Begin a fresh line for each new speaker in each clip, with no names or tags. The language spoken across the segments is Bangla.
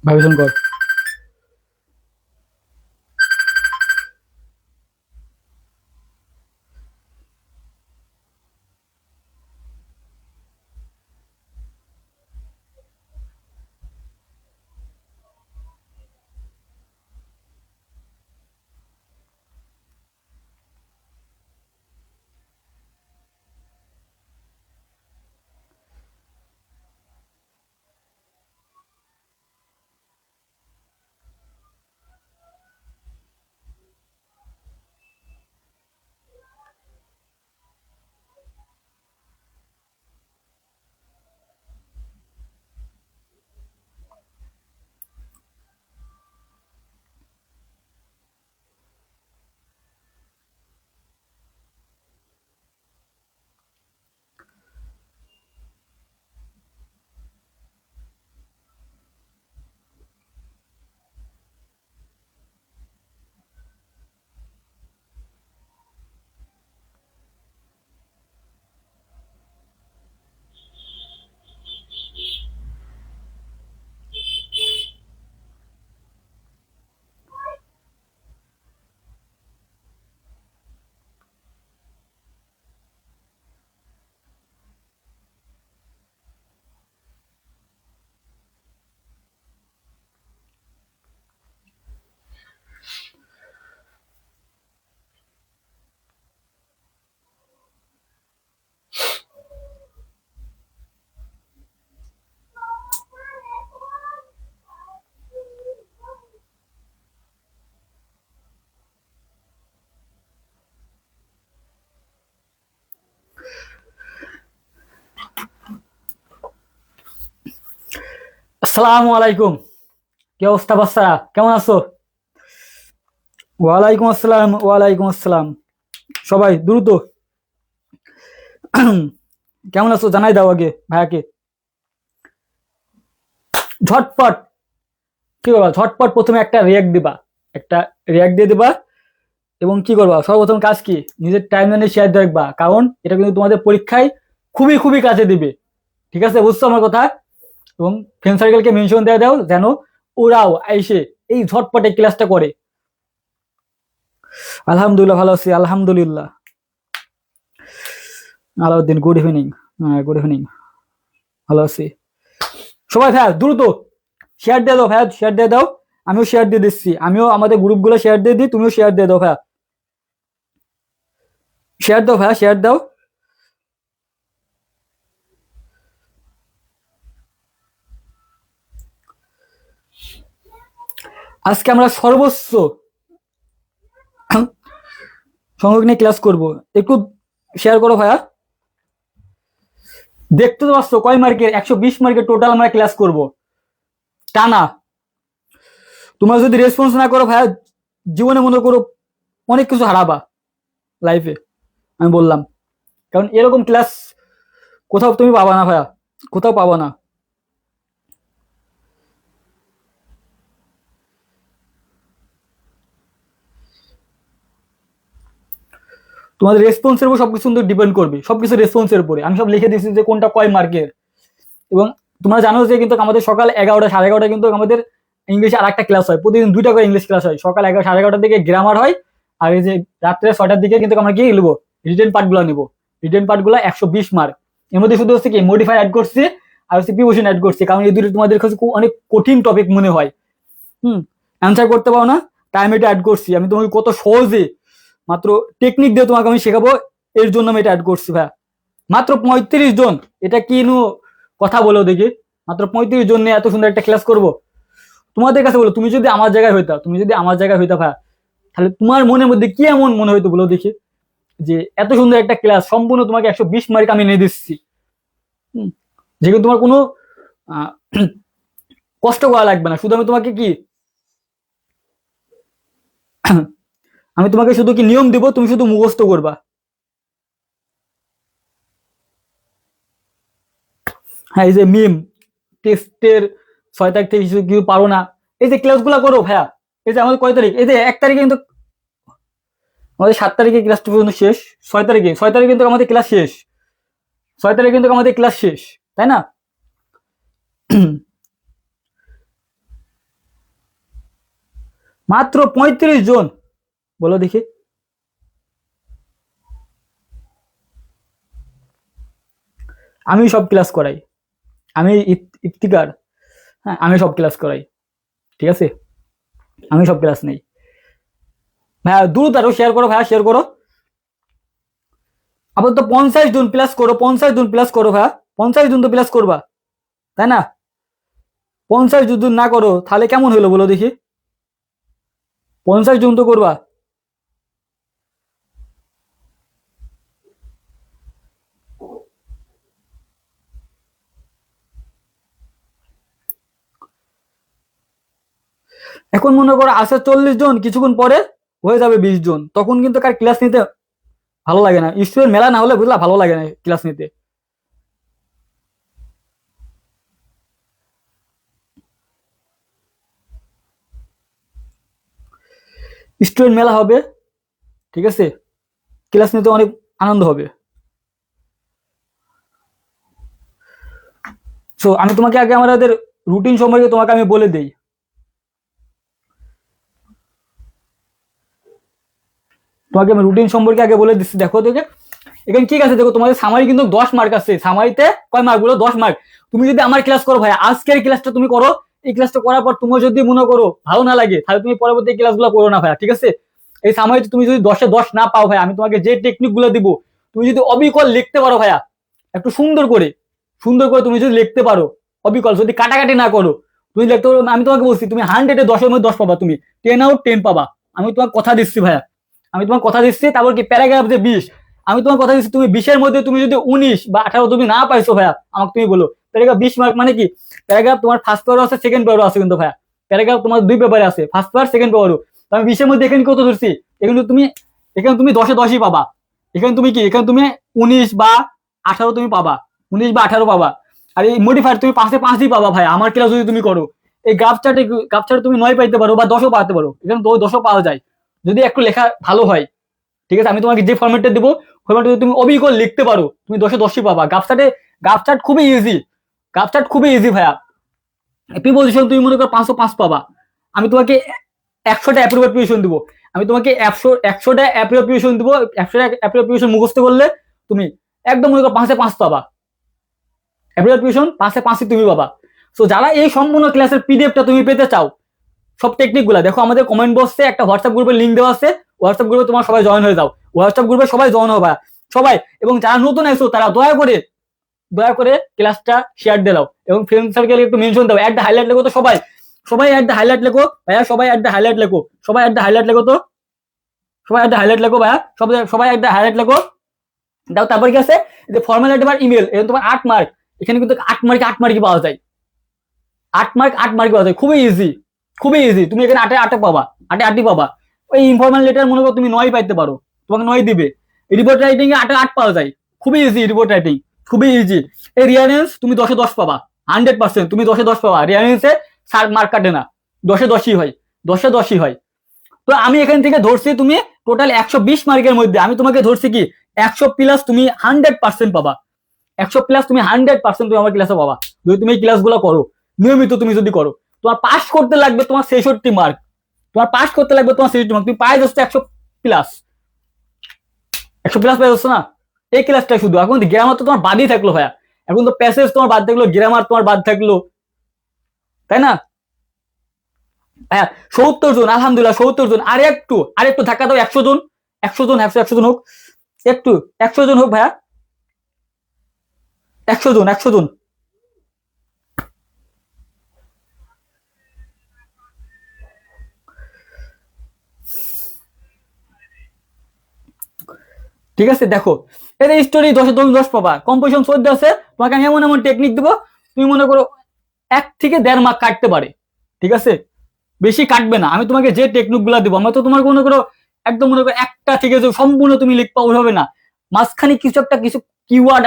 ভাবিছন কর। আসসালামু আলাইকুম। কি অবস্থা বাচ্চারা, কেমন আছো? ওয়ালাইকুম আসসালাম, ওয়ালাইকুম আসসালাম। সবাই দ্রুত কেমন আছো জানাই দাও আগে ভাইয়াকে। ঝটপট কি করবা, ঝটপট প্রথমে একটা রিয়াক্ট দিবা, একটা রিয়াক্ট দিয়ে দিবা। এবং কি করবা, সর্বপ্রথম কাজ কি, নিজের টাইম লাইনে শেয়ার দেখবা, কারণ এটা কিন্তু তোমাদের পরীক্ষায় খুবই খুবই কাজে দিবে। ঠিক আছে, বুঝছো আমার কথা? এবং ফ্রেন্ড সার্কেলকে মেনশন দিয়ে দাও যেন ওরাও এসে এই ঝটপটে ক্লাসটা করে। আলহামদুলিল্লাহ, ভালো আছি আলহামদুলিল্লাহ। Alauddin, good evening. Good evening, ভালো আছি। সবাই ভাইয়া দ্রুত শেয়ার দিয়ে দাও, ভাইয়া শেয়ার দিয়ে দাও। আমিও শেয়ার দিয়ে দিচ্ছি, আমিও আমাদের গ্রুপগুলো শেয়ার দিয়ে দিই, তুমিও শেয়ার দিয়ে দাও ভাইয়া। শেয়ার দাও ভাইয়া, শেয়ার দাও। আজকে আমরা সর্বোচ্চ সংখ্যক নিয়ে ক্লাস করব, একটু শেয়ার করো ভাইয়া। দেখতে তো পাচ্ছ কয় মার্কের, 120 মার্কের টোটাল আমরা ক্লাস করব টানা। তোমরা যদি রেসপন্স না করো ভাইয়া, জীবনে মনে করো অনেক কিছু হারাবা লাইফে, আমি বললাম। কারণ এরকম ক্লাস কোথাও তুমি পাবা না ভাইয়া, কোথাও পাবা না। তোমাদের রেসপন্সের উপর সবকিছু কিন্তু ডিপেন্ড করবে, সবকিছু রেসপন্সের উপরে। আমি সব লিখে দিচ্ছি যে কোনটা কয় মার্কের। এবং তোমরা জানো যে কিন্তু আমাদের সকাল 11টা 11:30 কিন্তু আমাদের ইংলিশে আর একটা ক্লাস হয়, প্রতিদিন 2টা করে ইংলিশ ক্লাস হয়। সকাল 11 সাড়ে 11টার দিকে গ্রামার হয়, আর এই যে রাত্রে 6টার দিকে কিন্তু আমরা কি লিখবো, রিটেন পার্টগুলো নিবো। রিটেন পার্টগুলো 120 মার্ক। এর মধ্যে শুধু হচ্ছে কি মডিফাই অ্যাড করছি আর হচ্ছে প্রিপোজিশন অ্যাড করছি, কারণ এই দুটো তোমাদের কাছে অনেক কঠিন টপিক মনে হয়। অ্যান্সার করতে পারো না, তাই আমি এটা অ্যাড করছি। আমি তোমাকে কত সহজে মাত্র টেকনিক দিয়ে তোমাকে আমি শেখাবো, এর জন্য আমি এটা অ্যাড করছি ভাইয়া। মাত্র 35 জন, এটা কি কথা বলো দেখি। মাত্র 35 জন নিয়ে এত সুন্দর একটা ক্লাস করব, তোমাদের কাছে বলো, তুমি যদি আমার জায়গায় হইতা, ভাইয়া, তাহলে তোমার মনের মধ্যে কি এমন মনে হইতো বলো দেখি, যে এত সুন্দর একটা ক্লাস সম্পূর্ণ তোমাকে 120 মার্ক আমি নিয়ে দিচ্ছি, যেগুলো তোমার কোনো আহ, কষ্ট করা লাগবে না, শুধু আমি তোমাকে কি আমি তোমাকে শুধু কি নিয়ম দিব, তুমি শুধু মুখস্থ করবা। হ্যাঁ, এই যে মিম টেস্টের 6 তারিখ থেকে কিছু কিছু পারো না, এই যে ক্লাসগুলো করো ভাইয়া। এই যে আমাদের কয় তারিখ, এই যে 1 তারিখে কিন্তু আমাদের 7 তারিখে ক্লাসটা পর্যন্ত শেষ, 6 তারিখে কিন্তু আমাদের ক্লাস শেষ, 6 তারিখে কিন্তু আমাদের ক্লাস শেষ, তাই না? মাত্র 35 জন, বলো দেখি। আমি সব ক্লাস করাই, আমি ইফতিকার, হ্যাঁ আমি সব ক্লাস করাই, ঠিক আছে, আমি সব ক্লাস নেই। ভাইয়া দ্রুত আরো শেয়ার করো ভাইয়া, শেয়ার করো। আবার তো 50 জন প্লাস করো, 50 জন প্লাস করো ভাইয়া, 50 জন তো প্লাস করবা, তাই না? 50 যদি না করো তাহলে কেমন হইলো বলো দেখি, 50 জন তো করবা। এখন মনে করো আসে 40 জন, কিছুক্ষণ পরে হয়ে যাবে 20 জন, তখন কিন্তু কার ক্লাস নিতে ভালো লাগে না, স্টুডেন্ট মেলা না হলে বুঝলা ভালো লাগে না ক্লাস নিতে। স্টুডেন্ট মেলা হবে, ঠিক আছে, ক্লাস নিতে অনেক আনন্দ হবে। সো আমি তোমাকে আগে আমাদের রুটিন সম্পর্কে তোমাকে আমি বলে দেই। তোমাকে আমি রুটিন সম্পর্কে আগে বলে দিচ্ছি, দেখো দেখে এখানে ঠিক আছে, দেখো তোমাদের সামারি কিন্তু 10 মার্ক আছে, সামারিতে কয় মার্ক বলো, 10 মার্ক। তুমি যদি আমার ক্লাস করো ভাই, আজকের ক্লাসটা তুমি করো, এই ক্লাসটা করার পর তোমার যদি মনে করো ভালো না লাগে, তাহলে তুমি পরবর্তী ক্লাসগুলো করো না ভাইয়া, ঠিক আছে? এই সামারিতে তুমি যদি 10-এ 10 না পাও ভাই, আমি তোমাকে যে টেকনিক গুলো দিব, তুমি যদি অবিকল লিখতে পারো ভাইয়া, একটু সুন্দর করে, তুমি যদি লিখতে পারো, অবিকল যদি কাটাকাটি না করো, তুমি লিখতে পারো, আমি তোমাকে বলছি তুমি 100-এ 10-এর মধ্যে 10 পাবা, তুমি 10 আউট 10 পাবা, আমি তোমাকে কথা দিচ্ছি ভাইয়া, আমি তোমার কথা দিচ্ছি। তারপর কি প্যারাগ্রাফ যে 20, আমি তোমার কথা দিচ্ছি, তুমি 20-এর মধ্যে তুমি যদি 19 বা 18 তুমি না পাইছো ভাইয়া, আমাকে তুমি বলো, প্যারাগ্রাফ 20 মার্ক মানে কি, প্যারাগ্রাফ তোমার ফার্স্ট পেপারও আছে, সেকেন্ড পেপারও আছে কিন্তু ভাইয়া, প্যারাগ্রাফ তোমার 2 পেপারে আছে, ফার্স্ট পেপার সেকেন্ড পেপারও। আমি 20-এর মধ্যে এখানে কত ধরছি, এখানে তুমি 10-এ 10ই পাবা, এখানে তুমি কি, এখানে তুমি 19 বা 18 তুমি পাবা, 19 বা 18 পাবা। আর এই মডিফায়ার তুমি 5-এ 5ই পাবা ভাই, আমার ক্লাস যদি তুমি করো। এই গ্রাফ চার্টে তুমি 9 পাইতে পারো বা 10ও পাতে পারো, এখানে 10ও পাওয়া যায় যদি একটু লেখা ভালো হয়, ঠিক আছে? আমি তোমাকে যে ফরম্যাটটা দেবো, ফরম্যাটটা তুমি অবিকল লিখতে পারো, তুমি 10-এ 10ই পাবা। গ্রাফ চার্ট খুবই ইজি, ভাইয়া। প্রিপোজিশন তুমি মনে করো 505 পাবা, আমি তোমাকে 100টা অ্যাপ্রোপ্রিয়েশন দিব, আমি তোমাকে 100টা অ্যাপ্রোপ্রিয়েশন দিব, 100টা অ্যাপ্রোপ্রিয়েশন মুখস্থ করলে তুমি একদম মনে করো 5-এ 5 পাবা, অ্যাপ্রোপ্রিয়েশন 5-এ 5ই তুমি পাবা। সো যারা এই সম্পূর্ণ ক্লাসের পিডিএফটা তুমি পেতে চাও, সব টেকনিক গুলা দেখো আমাদের কমেন্ট বক্সে একটা হোয়াটসঅ্যাপ গ্রুপের লিঙ্ক দেওয়া আছে, হোয়াটসঅ্যাপ গ্রুপে তোমার সবাই জয়েন হয়ে যাও, হোয়াটসঅ্যাপ গ্রুপে সবাই জয়েন হবা, সবাই। এবং যারা নতুন আছো তারা দয়া করে ক্লাসটা শেয়ার দিয়ে দাও, এবং ফ্রেন্ড সার্কেলে একটু মেনশন দাও, অ্যাড দ্য হাইলাইট লেখো তো সবাই, অ্যাড দ্য হাইলাইট লেখো ভাইয়া, সবাই অ্যাড দ্য হাইলাইট লেখো, তো সবাই অ্যাড দ্য হাইলাইট লেখো ভাইয়া, সবাই অ্যাড দ্য হাইলাইট লেখো দাও। তারপর কি আছে, যে ফর্মালিটি বার ইমেল, এখানে তোমার 8 মার্ক, এখানে কিন্তু 8 মার্কে 8 মার্কই পাওয়া যায়, 8 মার্ক পাওয়া যায়, খুবই ইজি, তুমি এখানে 8-এ 8 পাবা, 8-এ 8ই পাবা। ওই ইনফরমাল লেটার মনে করো তুমি 9 পাইতে পারো, তোমাকে 9 দিবে। রিপোর্ট রাইটিং এ 8-এ 8 পাওয়া যায়, খুবই ইজি রিপোর্ট রাইটিং, খুবই ইজি। এই রিয়ারেন্স তুমি 10-এ 10 পাবা, 100% তুমি 10-এ 10 পাবা, রিয়ারেন্সে 60 মার্ক কাটে না, 10-এ 10ই হয়, 10-এ 10ই হয়। তো আমি এখান থেকে ধরছি তুমি টোটাল 120 মার্কের মধ্যে আমি তোমাকে ধরছি কি 100 প্লাস তুমি 100% পাবা, 100 প্লাস তুমি 100% তুমি আমার ক্লাসে পাবা, যদি তুমি এই ক্লাসগুলো করো নিয়মিত, তুমি যদি করো। তোমার পাস করতে লাগবে তোমার 66 মার্ক, তুমি পাই যাচ্ছ 100 প্লাস, 100 প্লাস পাই যাচ্ছ না এই ক্লাসটা শুধু। এখন গ্রামার তো তোমার বাদই থাকলো ভাইয়া, এখন তো প্যাসেজ তোমার বাদ থাকলো, গ্রামার তোমার বাদ থাকলো, তাই না? হ্যাঁ, 70 জন, আলহামদুলিল্লাহ 70 জন, আর একটু ধাক্কা দাও, 100 জন, 100 জন, 100 জন হোক, একটু 100 জন হোক ভাইয়া, 100 জন, 100 জন। ঠিক আছে, দেখো এটা স্টোরি 10-এ তুমি 10 পাবা, কম্পোজিশন 14 আছে, তোমাকে আমি এমন এমন টেকনিক দেবো, তুমি মনে করো 1 থেকে 1.5 মার্ক কাটতে পারে, ঠিক আছে, বেশি কাটবে না। আমি তোমাকে যে টেকনিক গুলা দেবো, আমরা তো তোমার মনে করো একদম মনে করো একটা থেকে যে সম্পূর্ণ তুমি লিখবা ওইভাবে না, মাঝখানে কিছু একটা কিছু কিওয়ার্ড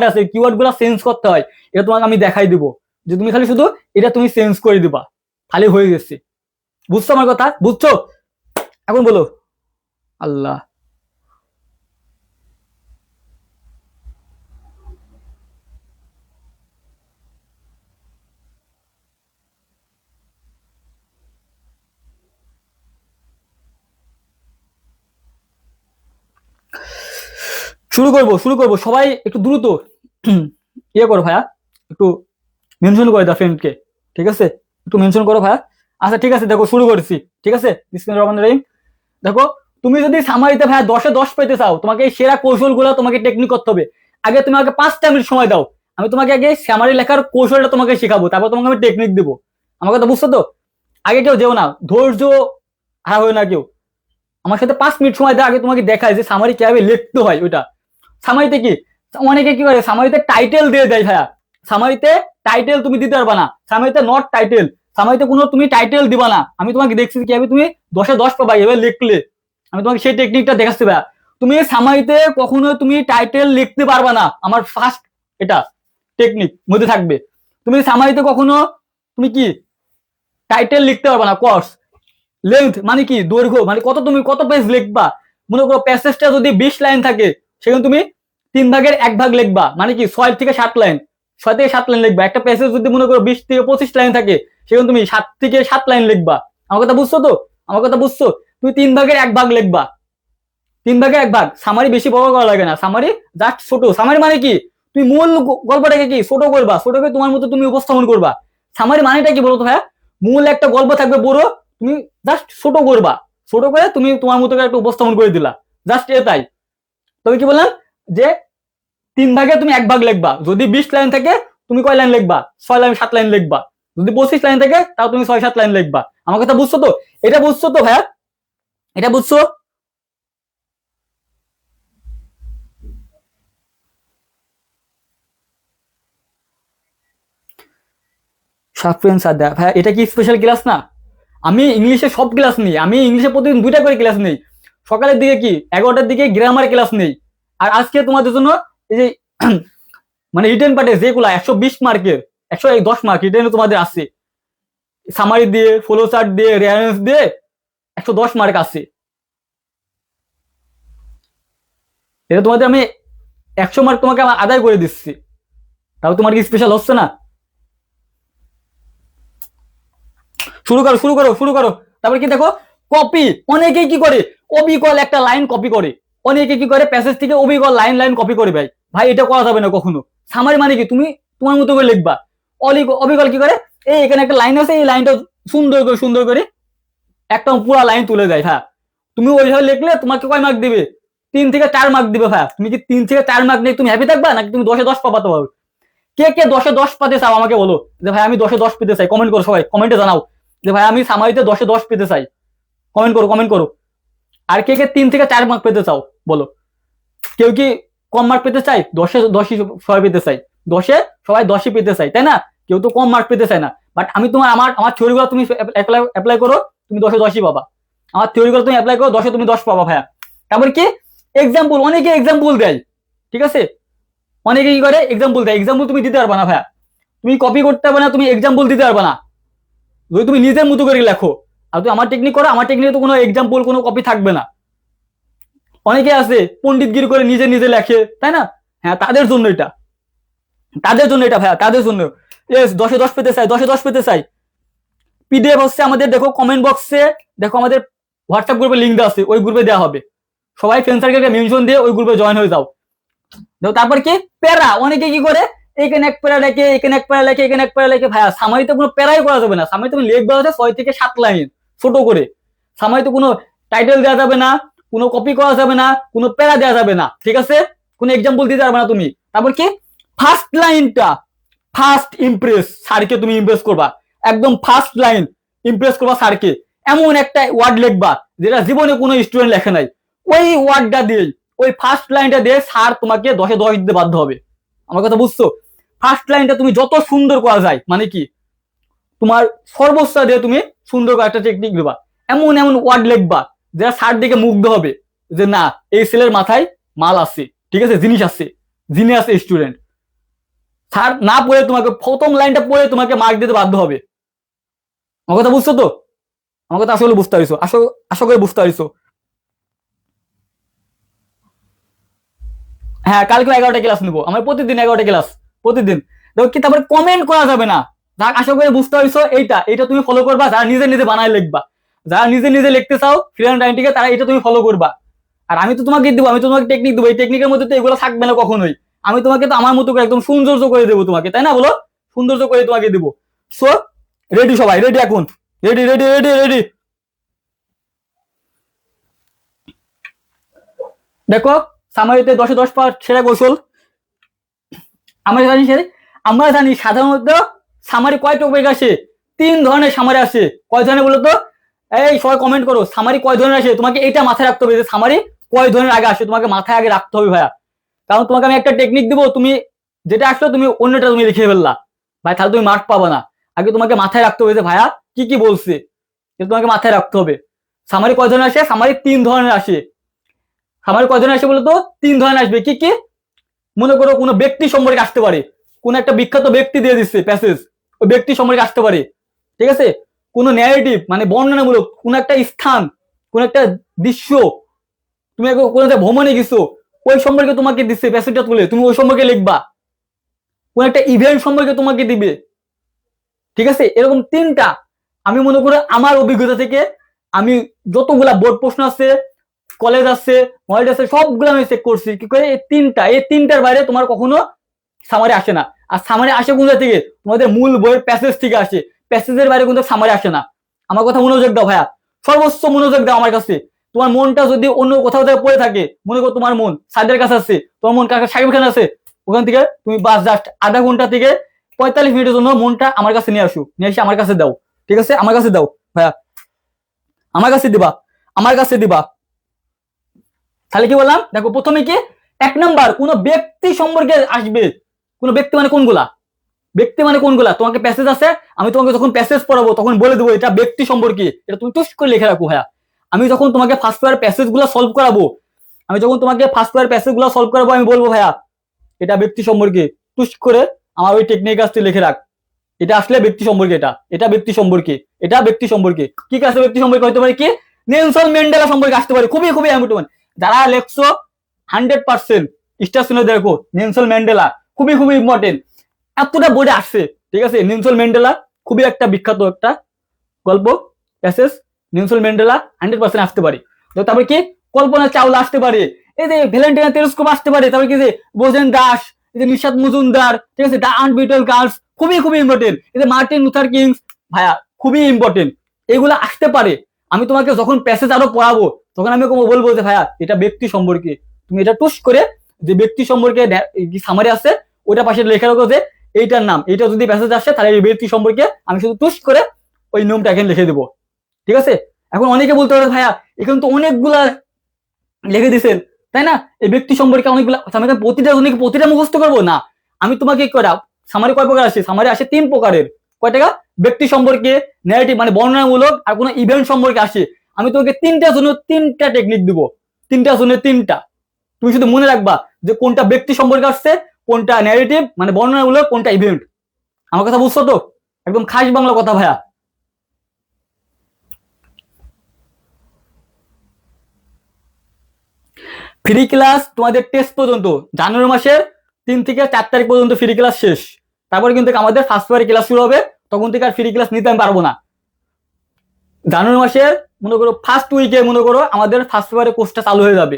আছে, কিওয়ার্ড গুলা চেঞ্জ করতে হয়, এটা তোমাকে আমি দেখাই দিব, যে তুমি খালি শুধু এটা তুমি চেঞ্জ করে দিবা, খালি হয়ে গেছে। বুঝছো আমার কথা, বুঝছো? এখন বলো। আল্লাহ, শুরু করবো, সবাই একটু দ্রুত ইয়ে করো ভাইয়া, একটু মেনশন করে দাও ফ্রেন্ডকে, ঠিক আছে, একটু মেনশন করো ভাইয়া। আচ্ছা ঠিক আছে, দেখো শুরু করেছি, ঠিক আছে, বিসমিল্লাহির রহমানির রহিম। দেখো, তুমি যদি সামারিতে ভাইয়া 10-এ 10 পেতে চাও, তোমাকে এই সেরা কৌশলগুলো তোমাকে টেকনিক করতে হবে। আগে তুমি আমাকে 5টা মিনিট সময় দাও, আমি তোমাকে আগে সামারি লেখার কৌশলটা তোমাকে শেখাবো, তারপর তোমাকে আমি টেকনিক দেবো। আমার কথা বুঝছো তো? আগে কেউ যেও না, ধৈর্য হারা হয় না কেউ, আমার সাথে 5 মিনিট সময় দেয়, আগে তোমাকে দেখায় যে সামারি কিভাবে লিখতে হয়। ওইটা সামারিতে কি, অনেকে কি করে সামারিতে টাইটেল দিয়ে দেয় ভাইয়া, সামারিতে টাইটেল তুমি দিতে পারবা না, সামারিতে নট টাইটেল, সামারিতে কোনো তুমি টাইটেল দিবা না। আমি তোমাকে দেখছি কিভাবে তুমি 10-এ 10 পাবা এবার লিখলে, আমি তোমাকে সেই টেকনিকটা দেখাচ্ছি ভাইয়া। তুমি সামারিতে কখনো তুমি টাইটেল লিখতে পারবা না, আমার ফার্স্ট এটা টেকনিক মধ্যে থাকবে। তুমি সামারিতে কখনো তুমি কি টাইটেল লিখতে পারবা না। কোর্স লেন্থ মানে কি, দৈর্ঘ্য মানে কত, তুমি কত পেজ লিখবা। মনে করো প্যাসেজটা যদি 20 লাইন থাকে, সেখানে তুমি 3 ভাগের 1 ভাগ লিখবা, মানে কি 6 থেকে 7 লাইন, 6 থেকে 7 লাইন লিখবা। একটা প্যাসেজ যদি মনে করো 20 থেকে 25 লাইন থাকে, সেখানে তুমি 7 থেকে 7 লাইন লিখবা। আমার কথা বুঝছো তো? আমার কথা বুঝছো? তুমি 3 ভাগের 1 ভাগ লিখবা, 3 ভাগের 1 ভাগ। সামারি বেশি বড় করা লাগে না, সামারি জাস্ট ছোট। সামারি মানে কি, তুমি মূল গল্পটাকে কি ছোট করবা, ছোটকে তোমার মতো তুমি উপস্থাপন করবা। সামারি মানেটা কি বলতো ভাইয়া? মূল একটা গল্প থাকবে বড়, তুমি জাস্ট ছোট করবা, ছোট করে তুমি তোমার মতো একটা উপস্থাপন করে দিলা, জাস্ট এটাই। তবে কি বললাম, যে 3 ভাগে তুমি 1 ভাগ লিখবা। যদি 20 লাইন থাকে, তুমি কয় লাইন লিখবা? 6 লাইন 7 লাইন লিখবা। যদি 25 লাইন থাকে, তাও তুমি 6-7 লাইন লিখবা। আমার কথা বুঝছো তো? এটা বুঝছো তো ভাইয়া? এটা বুঝছো? সাফিয়ান সাদ্দা ভাইয়া, এটা কি স্পেশাল ক্লাস না? আমি ইংলিশে সব ক্লাস নেই, আমি ইংলিশে প্রতিদিন 2টা করে ক্লাস নেই। সকালের দিকে কি 11টার দিকে গ্রামার ক্লাস নেই, আর আজকে তোমাদের জন্য এই যে মানে রিটেন পার্টে যেগুলা 120 মার্কের, 110 মার্ক রিটেনে তোমাদের আছে, সামারি দিয়ে, ফলো চার্ট দিয়ে, রেফারেন্স দিয়ে 110 মার্ক আছে। এটা তোমাদের আমি 100 মার্ক তোমাকে আদায় করে দিচ্ছি, তাও তোমার কি স্পেশাল হচ্ছে না? শুরু করো। তারপর কি দেখো, কপি। অনেকেই কি করে, অবিকল একটা লাইন কপি করে, অনেকে কি করে প্যাসেজ থেকে অবিকল লাইন লাইন কপি করে। ভাই ভাই এটা করা যাবে না কখনো। সামারি মানে কি, তুমি তোমার মতো করে লিখবা। অবিকল কি করে, এই এখানে একটা লাইন আছে, এই লাইনটা সুন্দর করে একটা পুরো লাইন তুলে দেয়। হ্যাঁ, তুমি ওইভাবে লিখলে তোমাকে কয় মার্ক দিবে? 3 থেকে 4 মার্ক দিবে। হ্যাঁ, তুমি কি 3 থেকে 4 মার্ক নিয়ে তুমি হ্যাপি থাকবা, নাকি তুমি 10-এ 10 পাবা? তো কে কে 10-এ 10 পাতে চাও আমাকে বলো, যে ভাই আমি 10-এ 10 পেতে চাই। কমেন্ট করো, সবাই কমেন্টে জানাও যে ভাই আমি সামারিতে 10-এ 10 পেতে চাই। কমেন্ট করো। আর কে কে 3 থেকে 4 মার্ক পেতে চাও বলো। কেউ কি কম মার্ক পেতে চাই? 10-এ 10ই সবাই পেতে চাই, 10-এ সবাই 10ই পেতে চাই, তাই না? কেউ তো কম মার্ক পেতে চায় না। বাট আমি তোমার আমার থিওরিগুলো তুমি অ্যাপ্লাই করো, তুমি 10-এ 10ই পাবা। আমার থিওরিগুলো তুমি অ্যাপ্লাই করো, 10-এ তুমি 10 পাবা ভাইয়া। তারপর কি এক্সাম্পল, অনেকে এক্সাম্পল দেয়, ঠিক আছে, অনেকে কি করে এক্সাম্পল দেয়। এক্সাম্পল তুমি দিতে পারবা না ভাইয়া, তুমি কপি করতে পারবে না, তুমি এক্সাম্পল দিতে পারবে না। যদি তুমি নিজের মতো করে লেখো, আর তুমি আমার টেকনিক করো, আমার টেকনিকে তো কোনো এক্সাম্পল কোনো কপি থাকবে না। অনেকে আছে পণ্ডিতগিরি করে নিজে নিজে লেখে, তাই না? হ্যাঁ, তাদের জন্য এটা ভাইয়া, তাদের জন্য। ইয়েস, 10-এ 10 পেতে চাই, 10-এ 10 পেতে চাই। পিডিএফ হচ্ছে আমাদের, দেখো কমেন্ট বক্সে দেখো আমাদের হোয়াটসঅ্যাপ গ্রুপে লিঙ্ক দেওয়া আছে, ওই গ্রুপে দেওয়া হবে। সবাই ফ্রেন্ড সার্কেলকে মেনশন দিয়ে ওই গ্রুপে জয়েন হয়ে যাও। দেখো তারপর কি প্যারা, অনেকে কি করে এখানে এক প্যারা লেখে, এখানে এক প্যারা লেখে, এখানে এক প্যারা লেখে। ভাইয়া সামারিতে কোনো প্যারাই করা যাবে না। সামারিতে তুমি লিখবা হচ্ছে 6 থেকে 7 লাইন ছোট করে। সামারিতে কোনো টাইটেল দেওয়া যাবে না, কোনো কপি করা যাবে না, কোনো প্যারা দেওয়া যাবে না, ঠিক আছে? কোনো এক্সাম্পল দিতে পারবে না তুমি। তারপর কি ফার্স্ট লাইনটা, ফার্স্ট ইমপ্রেস, স্যারকে তুমি ইমপ্রেস করবা, একদম ফার্স্ট লাইন ইমপ্রেস করবা স্যারকে। এমন একটা ওয়ার্ড লিখবা যেটা জীবনে কোনো স্টুডেন্ট লেখে নাই, ওই ওয়ার্ডটা দিয়ে ওই ফার্স্ট লাইনটা দিয়ে স্যার তোমাকে 10-এ 10 দিতে বাধ্য হবে। আমার কথা বুঝছো? ফার্স্ট লাইনটা তুমি যত সুন্দর করা যায়, মানে কি তোমার সর্বোচ্চ দিয়ে তুমি সুন্দর করে একটা টেকনিক দিবা, এমন এমন ওয়ার্ড লিখবা যারা স্যার দেখে মুগ্ধ হবে যে না এই ছেলের মাথায় মাল আছে, ঠিক আছে, জিনিস আছে, জিনিয়াস স্টুডেন্ট। স্যার না পড়ে তোমাকে প্রথম লাইনটা পড়ে তোমাকে মার্ক দিতে বাধ্য হবে। আমার কথা বুঝছো তো? আমার কথা আসলে বুঝতে পারছো? আশা করে বুঝতে পারছো। হ্যাঁ, কালকে 11টা ক্লাস নিবো, আমার প্রতিদিন 11টা ক্লাস, প্রতিদিন। দেখো কি, তারপরে কমেন্ট করা যাবে না। যাক আশা করে বুঝতে পারছো, এইটা তুমি ফলো করবা। যারা নিজে নিজে বানায় লিখবা, যারা নিজে নিজে লিখতে চাও ফ্রিল্যান্স আইডিকে, তারা এটা তুমি ফলো করবা। আর আমি তো তোমাকে দিব, আমি তো তোমাকে টেকনিক দেবো, এই টেকনিকের মধ্যে তো এগুলো থাকবে না কখনোই। আমি তোমাকে তো আমার মতো করে একদম সৌন্দর্য করে দেবো তোমাকে, তাই না বলো? সৌন্দর্য করে তোমাকে দিব। সো রেডি সবাই, রেডি এখন, রেডি রেডি রেডি রেডি। দেখো সামারিতে 10-এ 10 পাওয়ার সেরা কৌশল। আমরা জানি সাধারণত সামারি কয় টপিক আসে? 3 ধরনের সামারি আসে। কয় ধরনের বলো তো? এই সবাই কমেন্ট করো, সামারি কয় ধরনের আসে? তোমাকে এটা মাথায় রাখতে হবে যে সামারি কয় ধরনের আগে আসে, তোমাকে মাথায় আগে রাখতে হবে ভাইয়া। কারণ তোমাকে আমি একটা টেকনিক দিব, তুমি যেটা আসলো তুমি অন্যটা তুমি লিখে ফেললা ভাই, তাহলে তুমি মার্ক পাবা না। আগে তোমাকে মাথায় রাখতে হবে যে ভাইয়া কি কি বলছে, এটা তোমাকে মাথায় রাখতে হবে। সামারি কয় ধরনের আসে? সামারি 3 ধরনের আসে। সামারি কয় ধরনের আসে বলো তো? 3 ধরনের আসবে। কি কি? মনে করো কোনো ব্যক্তি সম্পর্কে আসতে পারে, কোন একটা বিখ্যাত ব্যক্তি দিয়ে দিচ্ছে প্যাসেজ, ওই ব্যক্তি সম্পর্কে আসতে পারে, ঠিক আছে। কোনো ন্যারেটিভ মানে বর্ণনামূলক, কোন একটা স্থান, কোন একটা দৃশ্য, তুমি কোনো একটা ভ্রমণে গেছো, ওই সম্পর্কে তোমাকে দিচ্ছে প্যাসেজটা তুলে, তুমি ওই সম্পর্কে লিখবা। কোন একটা ইভেন্ট সম্পর্কে তোমাকে দিবে, ঠিক আছে। এরকম 3টা আমি মনে করি আমার অভিজ্ঞতা থেকে, আমি যতগুলা বোর্ড প্রশ্ন আছে, কলেজ আছে, মডেল আছে, সবগুলো আমি চেক করছি। কি করে? এই তিনটার বাইরে তোমার কখনো সামারি আসে না। আর সামারি আসে কোন জায়গা থেকে? তোমাদের মূল বইয়ের প্যাসেজ থেকে আসে, প্যাসেজের বাইরে কিন্তু সামারি আসে না। আমার কথা মনোযোগ দাও ভাইয়া, সর্বোচ্চ মনোযোগ দাও আমার কাছে। তোমার মনটা যদি অন্য কোথাও থেকে পড়ে থাকে, মনে করো তোমার মন সাইদের কাছে আছে, তোমার মন কাছে সাকিব খান আছে, ওখান থেকে তুমি বাস জাস্ট আধা ঘন্টা থেকে 45 মিনিটের জন্য মনটা আমার কাছে নিয়ে আসো, নিয়ে এসে আমার কাছে দাও, ঠিক আছে। আমার কাছে দাও ভাইয়া, আমার কাছে দিবা, আমার কাছে দিবা। তাহলে কি বললাম? দেখো প্রথমে কি, 1 নাম্বার কোন ব্যক্তি সম্পর্কে আসবে। কোন ব্যক্তি মানে কোনগুলা? ব্যক্তি মানে কোনগুলা? তোমাকে প্যাসেজ আছে, আমি তোমাকে যখন প্যাসেজ পড়াবো তখন বলে দেবো এটা ব্যক্তি সম্পর্কে, এটা তুমি টুস করে লিখে রাখো ভাইয়া। আমি যখন তোমাকে ফার্স্ট পেয়ার প্যাসেজ গুলো সলভ করাবো, আমি বলবো ভাইয়া এটা ব্যক্তি সম্পর্কে, টুস করে আমার ওই টেকনিক আসতে লিখে রাখ। এটা আসলে ব্যক্তি সম্পর্কে, এটা ব্যক্তি সম্পর্কে, এটা ব্যক্তি সম্পর্কে। কি কাছে ব্যক্তি সম্পর্কে হতে পারে? কি নেলসন ম্যান্ডেলা সম্পর্কে আসতে পারে, খুবই খুবই ইম্পর্টেন্ট। যারা লেখছো 100% স্টার শুনে দেখো, নেলসন ম্যান্ডেলা খুবই খুবই ইম্পর্টেন্ট, এতটা বোর্ডে আসছে, ঠিক আছে। নেলসন ম্যান্ডেলা খুবই একটা বিখ্যাত একটা গল্প, প্যাসেজ। নেলসন ম্যান্ডেলা 100% আসতে পারে। তো তারপরে কি, কল্পনা চাওলা আসতে পারে, এই যে ভ্যালেন্টিনা তেলস্কোপ আসতে পারে, তারপরে কি যে বোজেন দাস, এই যে নিশাত মজুমদার, ঠিক আছে, দা আনবিটেল গার্লস খুবই খুবই ইম্পর্টেন্ট, এই যে মার্টিন লুথার কিংস ভাইয়া খুবই ইম্পর্টেন্ট, এগুলো আসতে পারে। আমি তোমাকে যখন প্যাসেজ আরো পড়াবো তখন আমি বলবো যে ভাইয়া এটা ব্যক্তি সম্পর্কে, তুমি এটা টুস করে যে ব্যক্তি সম্পর্কে সামারি আছে ওটা পাশে লেখা রাখো যে এইটার নাম, এইটা যদি প্যাসেজ আসে তাহলে এই ব্যক্তি সম্পর্কে আমি শুধু টুস করে ওই নিয়মটা এখানে লিখে দেবো, ঠিক আছে। এখন অনেকে বলতে পারে ভাইয়া এখানে তো অনেকগুলা লিখে দিছেন, তাই না, এই ব্যক্তি সম্পর্কে অনেকগুলা, আমি প্রতিটা মুখস্থ করবো না। আমি তোমাকে করা সামারি কয় প্রকার আসে? সামারি আসে 3 প্রকারের। কয় টাকা? ব্যক্তি সম্পর্কে, ন্যারেটিভ মানে বর্ণনামূলক, আর কোনো ইভেন্ট সম্পর্কে আসে। আমি তোমাকে 3টার জন্য 3টা টেকনিক দিব, 3টার জন্য 3টা। তুমি শুধু মনে রাখবা যে কোনটা ব্যক্তি সম্পর্কে আসছে, কোনটা ন্যারেটিভ মানে বর্ণনামূলক, কোনটা ইভেন্ট। আমার কথা বুঝছো তো? একদম খাস বাংলা কথা ভাইয়া। ফ্রি ক্লাস তোমাদের টেস্ট পর্যন্ত, জানুয়ারি মাসের 3 থেকে 4 তারিখ পর্যন্ত ফ্রি ক্লাস শেষ। তারপরে কিন্তু আমাদের ফার্স্ট পেয়ারে ক্লাস শুরু হবে, তখন থেকে আর ফ্রি ক্লাস নিতে আমি পারবো না। জানুয়ারি মাসের মনে করো ফার্স্ট উইকে মনে করো আমাদের ফার্স্ট পেপারে কোর্সটা চালু হয়ে যাবে।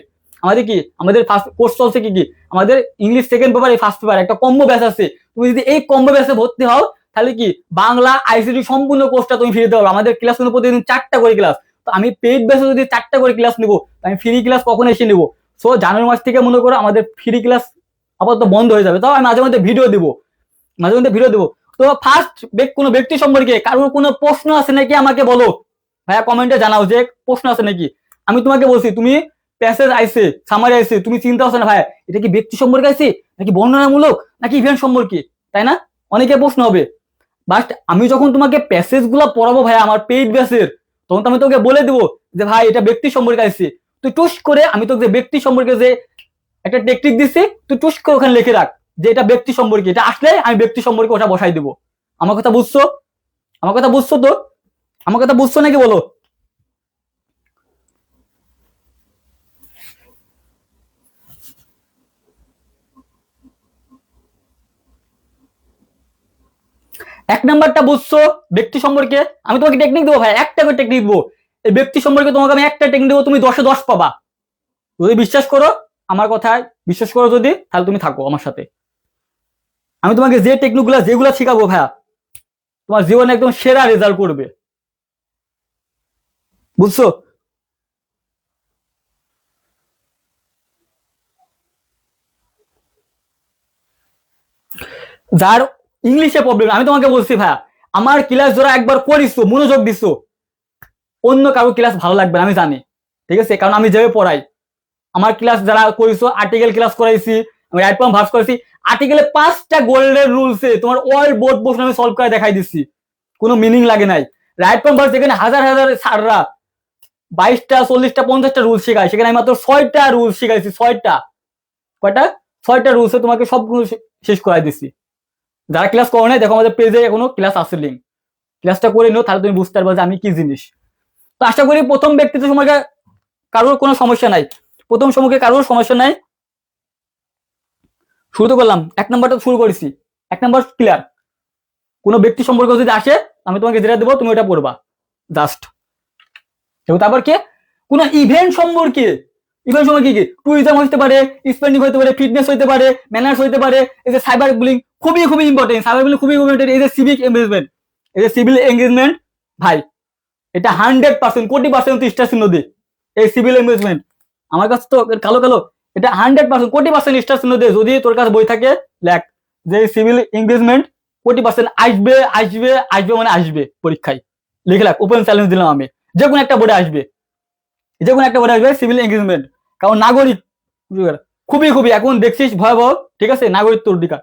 আমাদের ফার্স্ট কোর্স চলছে কি আমাদের ইংলিশ সেকেন্ড পেপার, এই ফার্স্ট পেপার একটা কম্বো ব্যাচ আছে। তুমি যদি এই কম্বো ব্যাচে ভর্তি হও তাহলে কি বাংলা আইসিটি সম্পূর্ণ কোর্সটা তুমি ফ্রি দিতে পারো। আমাদের ক্লাস কিন্তু প্রতিদিন 4টা করে ক্লাস, তো আমি পেইড ব্যাচে যদি 4টা করে ক্লাস নিবো, আমি ফ্রি ক্লাস কখন এসে নিবো? সো জানুয়ারি মাস থেকে মনে করো আমাদের ফ্রি ক্লাস আপাতত বন্ধ হয়ে যাবে, তাও আমি মাঝে মধ্যে ভিডিও দিব, তো ফার্স্ট কোনো ব্যক্তি সম্পর্কে কারোর কোনো প্রশ্ন আছে নাকি আমাকে বলো ভাইয়া, কমেন্টে জানাও যে প্রশ্ন আছে নাকি। আমি তোমাকে বলছি তুমি প্যাসেজ আইছে, সামারি আইছে, তুমি চিন্তা হচ্ছে না ভাই এটা কি ব্যক্তি সম্পর্কে আইছে নাকি বর্ণনামূলক নাকি ইভেন্ট সম্পর্কে, তাই না? অনেকে প্রশ্ন হবে। বাট আমি যখন তোমাকে প্যাসেজ গুলা পড়াবো ভাই আমার পেইড বেসের, তখন তো আমি তোকে বলে দেবো যে ভাই এটা ব্যক্তি সম্পর্কে আইছে। তুই টুস করে আমি তোকে ব্যক্তি সম্পর্কে যে একটা টেকনিক দিচ্ছি, তুই টুস করে ওখানে লিখে রাখ যে এটা ব্যক্তি সম্পর্কে, এটা আসলে আমি ব্যক্তি সম্পর্কে ওটা বসাই দেবো। আমার কথা বুঝছো? আমার কথা বুঝছো তো? আমার কথা বুঝছো নাকি বলো? এক নাম্বারটা বুঝছো ব্যক্তি সম্পর্কে, আমি তোমাকে টেকনিক দেবো ভাই, একটা করে টেকনিক দেবো। এই ব্যক্তি সম্পর্কে তোমাকে আমি একটা টেকনিক দেবো, তুমি 10-এ 10 পাবা। যদি বিশ্বাস করো আমার কথায়, বিশ্বাস করো যদি, তাহলে তুমি থাকো আমার সাথে। আমি তোমাকে যে টেকনিক গুলা যেগুলা শিখাবো ভাইয়া, তোমার জীবনে একদম সেরা রেজাল্ট করবে, বুঝছো? যার ইংলিশে প্রবলেম, আমি তোমাকে বলছি ভাইয়া, আমার ক্লাস যারা একবার করিছো, মনোযোগ দিছো, অন্য কারো ক্লাস ভালো লাগবে না আমি জানি, ঠিক আছে? কারণ আমি যেভাবে পড়াই, আমার ক্লাস যারা করেছো, আর্টিকেল ক্লাস করাইছি, আমি রাইট ফর্ম ভার্স করেছি, আর্টিকেলে 5টা গোল্ডেন রুলসে তোমার অল বোর্ড প্রশ্ন আমি সলভ করে দেখাই দিচ্ছি, কোনো মিনিং লাগে নাই। রাইট ফর্ম ভার্স যেখানে হাজার হাজার স্যাররা 22টা 40টা 50টা রুল শেখায়, সেখানে আমি মাত্র 6টা রুল শিখাইছি। 6টা, কয়টা? 6টা রুলসে তোমাকে সবগুলো শেষ করাই দিচ্ছি। যারা ক্লাস করো নাই দেখো আমাদের পেজে এখনো ক্লাস আছে, লিঙ্ক, ক্লাসটা করে নিও, তাহলে তুমি বুঝতে পারবে যে আমি কি জিনিস। তো আশা করি প্রথম ব্যক্তিত্ব সম্পর্কে কারোর কোনো সমস্যা নাই, প্রথম সম্পর্কে কারোর সমস্যা নাই। শুরু তো করলাম, 1 নাম্বারটা শুরু করেছি, 1 নাম্বার ক্লিয়ার। কোনো ব্যক্তি সম্পর্কে যদি আসে আমি তোমাকে যেটা দেবো তুমি ওটা পড়বা জাস্ট। এবং তারপর কি, কোনো ইভেন্ট সম্পর্কে, ইভেন্ট সম্পর্কে কি ট্যুরিজম হতে পারে, স্পেন্ডিং হতে পারে, ফিটনেস হতে পারে, ম্যানার্স হতে পারে, এই যে সাইবার বুলিং খুবই খুবই ইম্পর্টেন্ট, সাইবার বুলিং খুবই ইম্পর্টেন্ট, এই যে সিভিক এঙ্গেজমেন্ট, এই যে সিভিল এঙ্গেজমেন্ট ভাই, এটা 100% কোটি% স্টার চিহ্ন দে। এই সিভিল এঙ্গেজমেন্ট আমার কাছে তো কালো কালো, এটা 100% কোটি% স্টার চিহ্ন দে। যদি তোর কাছে বই থাকে লেখ যে সিভিল এঙ্গেজমেন্ট কোটি% আসবে আসবে আসবে, মানে আসবে পরীক্ষায়, লিখে রাখ, ওপেন চ্যালেঞ্জ দিলাম আমি, যে কোনো একটা বোর্ডে আসবে, যে কোনো একটা বোর্ডে আসবে সিভিল এঙ্গেজমেন্ট। কারণ নাগরিক খুবই খুবই এখন দেখছিস ভয়াবহ, ঠিক আছে? নাগরিক তোর অধিকার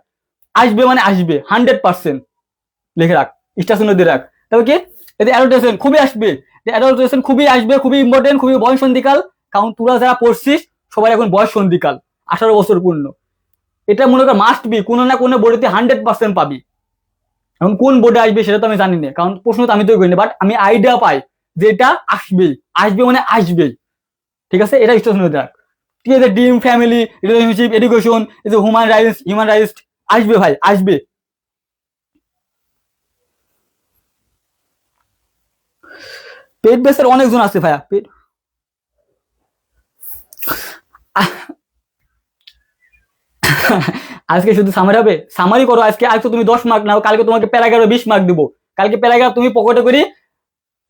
আসবে মানে আসবে 100%, লিখে রাখ, স্টার চিহ্ন দিয়ে রাখ। তবে কি এতে অ্যাডাল্টেশন খুবই আসবে, অ্যাডাল্টেশন খুবই আসবে, খুবই ইম্পর্টেন্ট, খুবই বয়স সন্ধিকাল। কারণ তোরা যারা পড়ছিস সবাই এখন বয়স সন্ধিকাল, 18 বছর পূর্ণ। এটা মনে কর মাস্ট বি, কোনো না কোনো বোর্ডে 100% পাবি। এখন কোন বোর্ডে আসবে সেটা তো আমি জানি না, কারণ প্রশ্ন তো আমি তো করিনি, বাট আমি আইডিয়া পাই যে এটা আসবেই, আসবে মানে আসবেই, ঠিক আছে? এটা স্টেশন হয়ে যাক, ঠিক আছে? ডিম, ফ্যামিলি, রিলেশনশিপ, এডুকেশন, এই যে হিউম্যান রাইটস আসবে ভাই, আসবে। পেড বেসের অনেকজন আছে ভাইয়া, আজকে শুধু সামারি হবে? সামারি করো আজকে, আজকে তুমি 10 মার্ক নাও, কালকে তোমাকে প্যারাগ্রাফে 20 মার্ক দিব। কালকে প্যারাগ্রাফ তুমি পকেটে করি,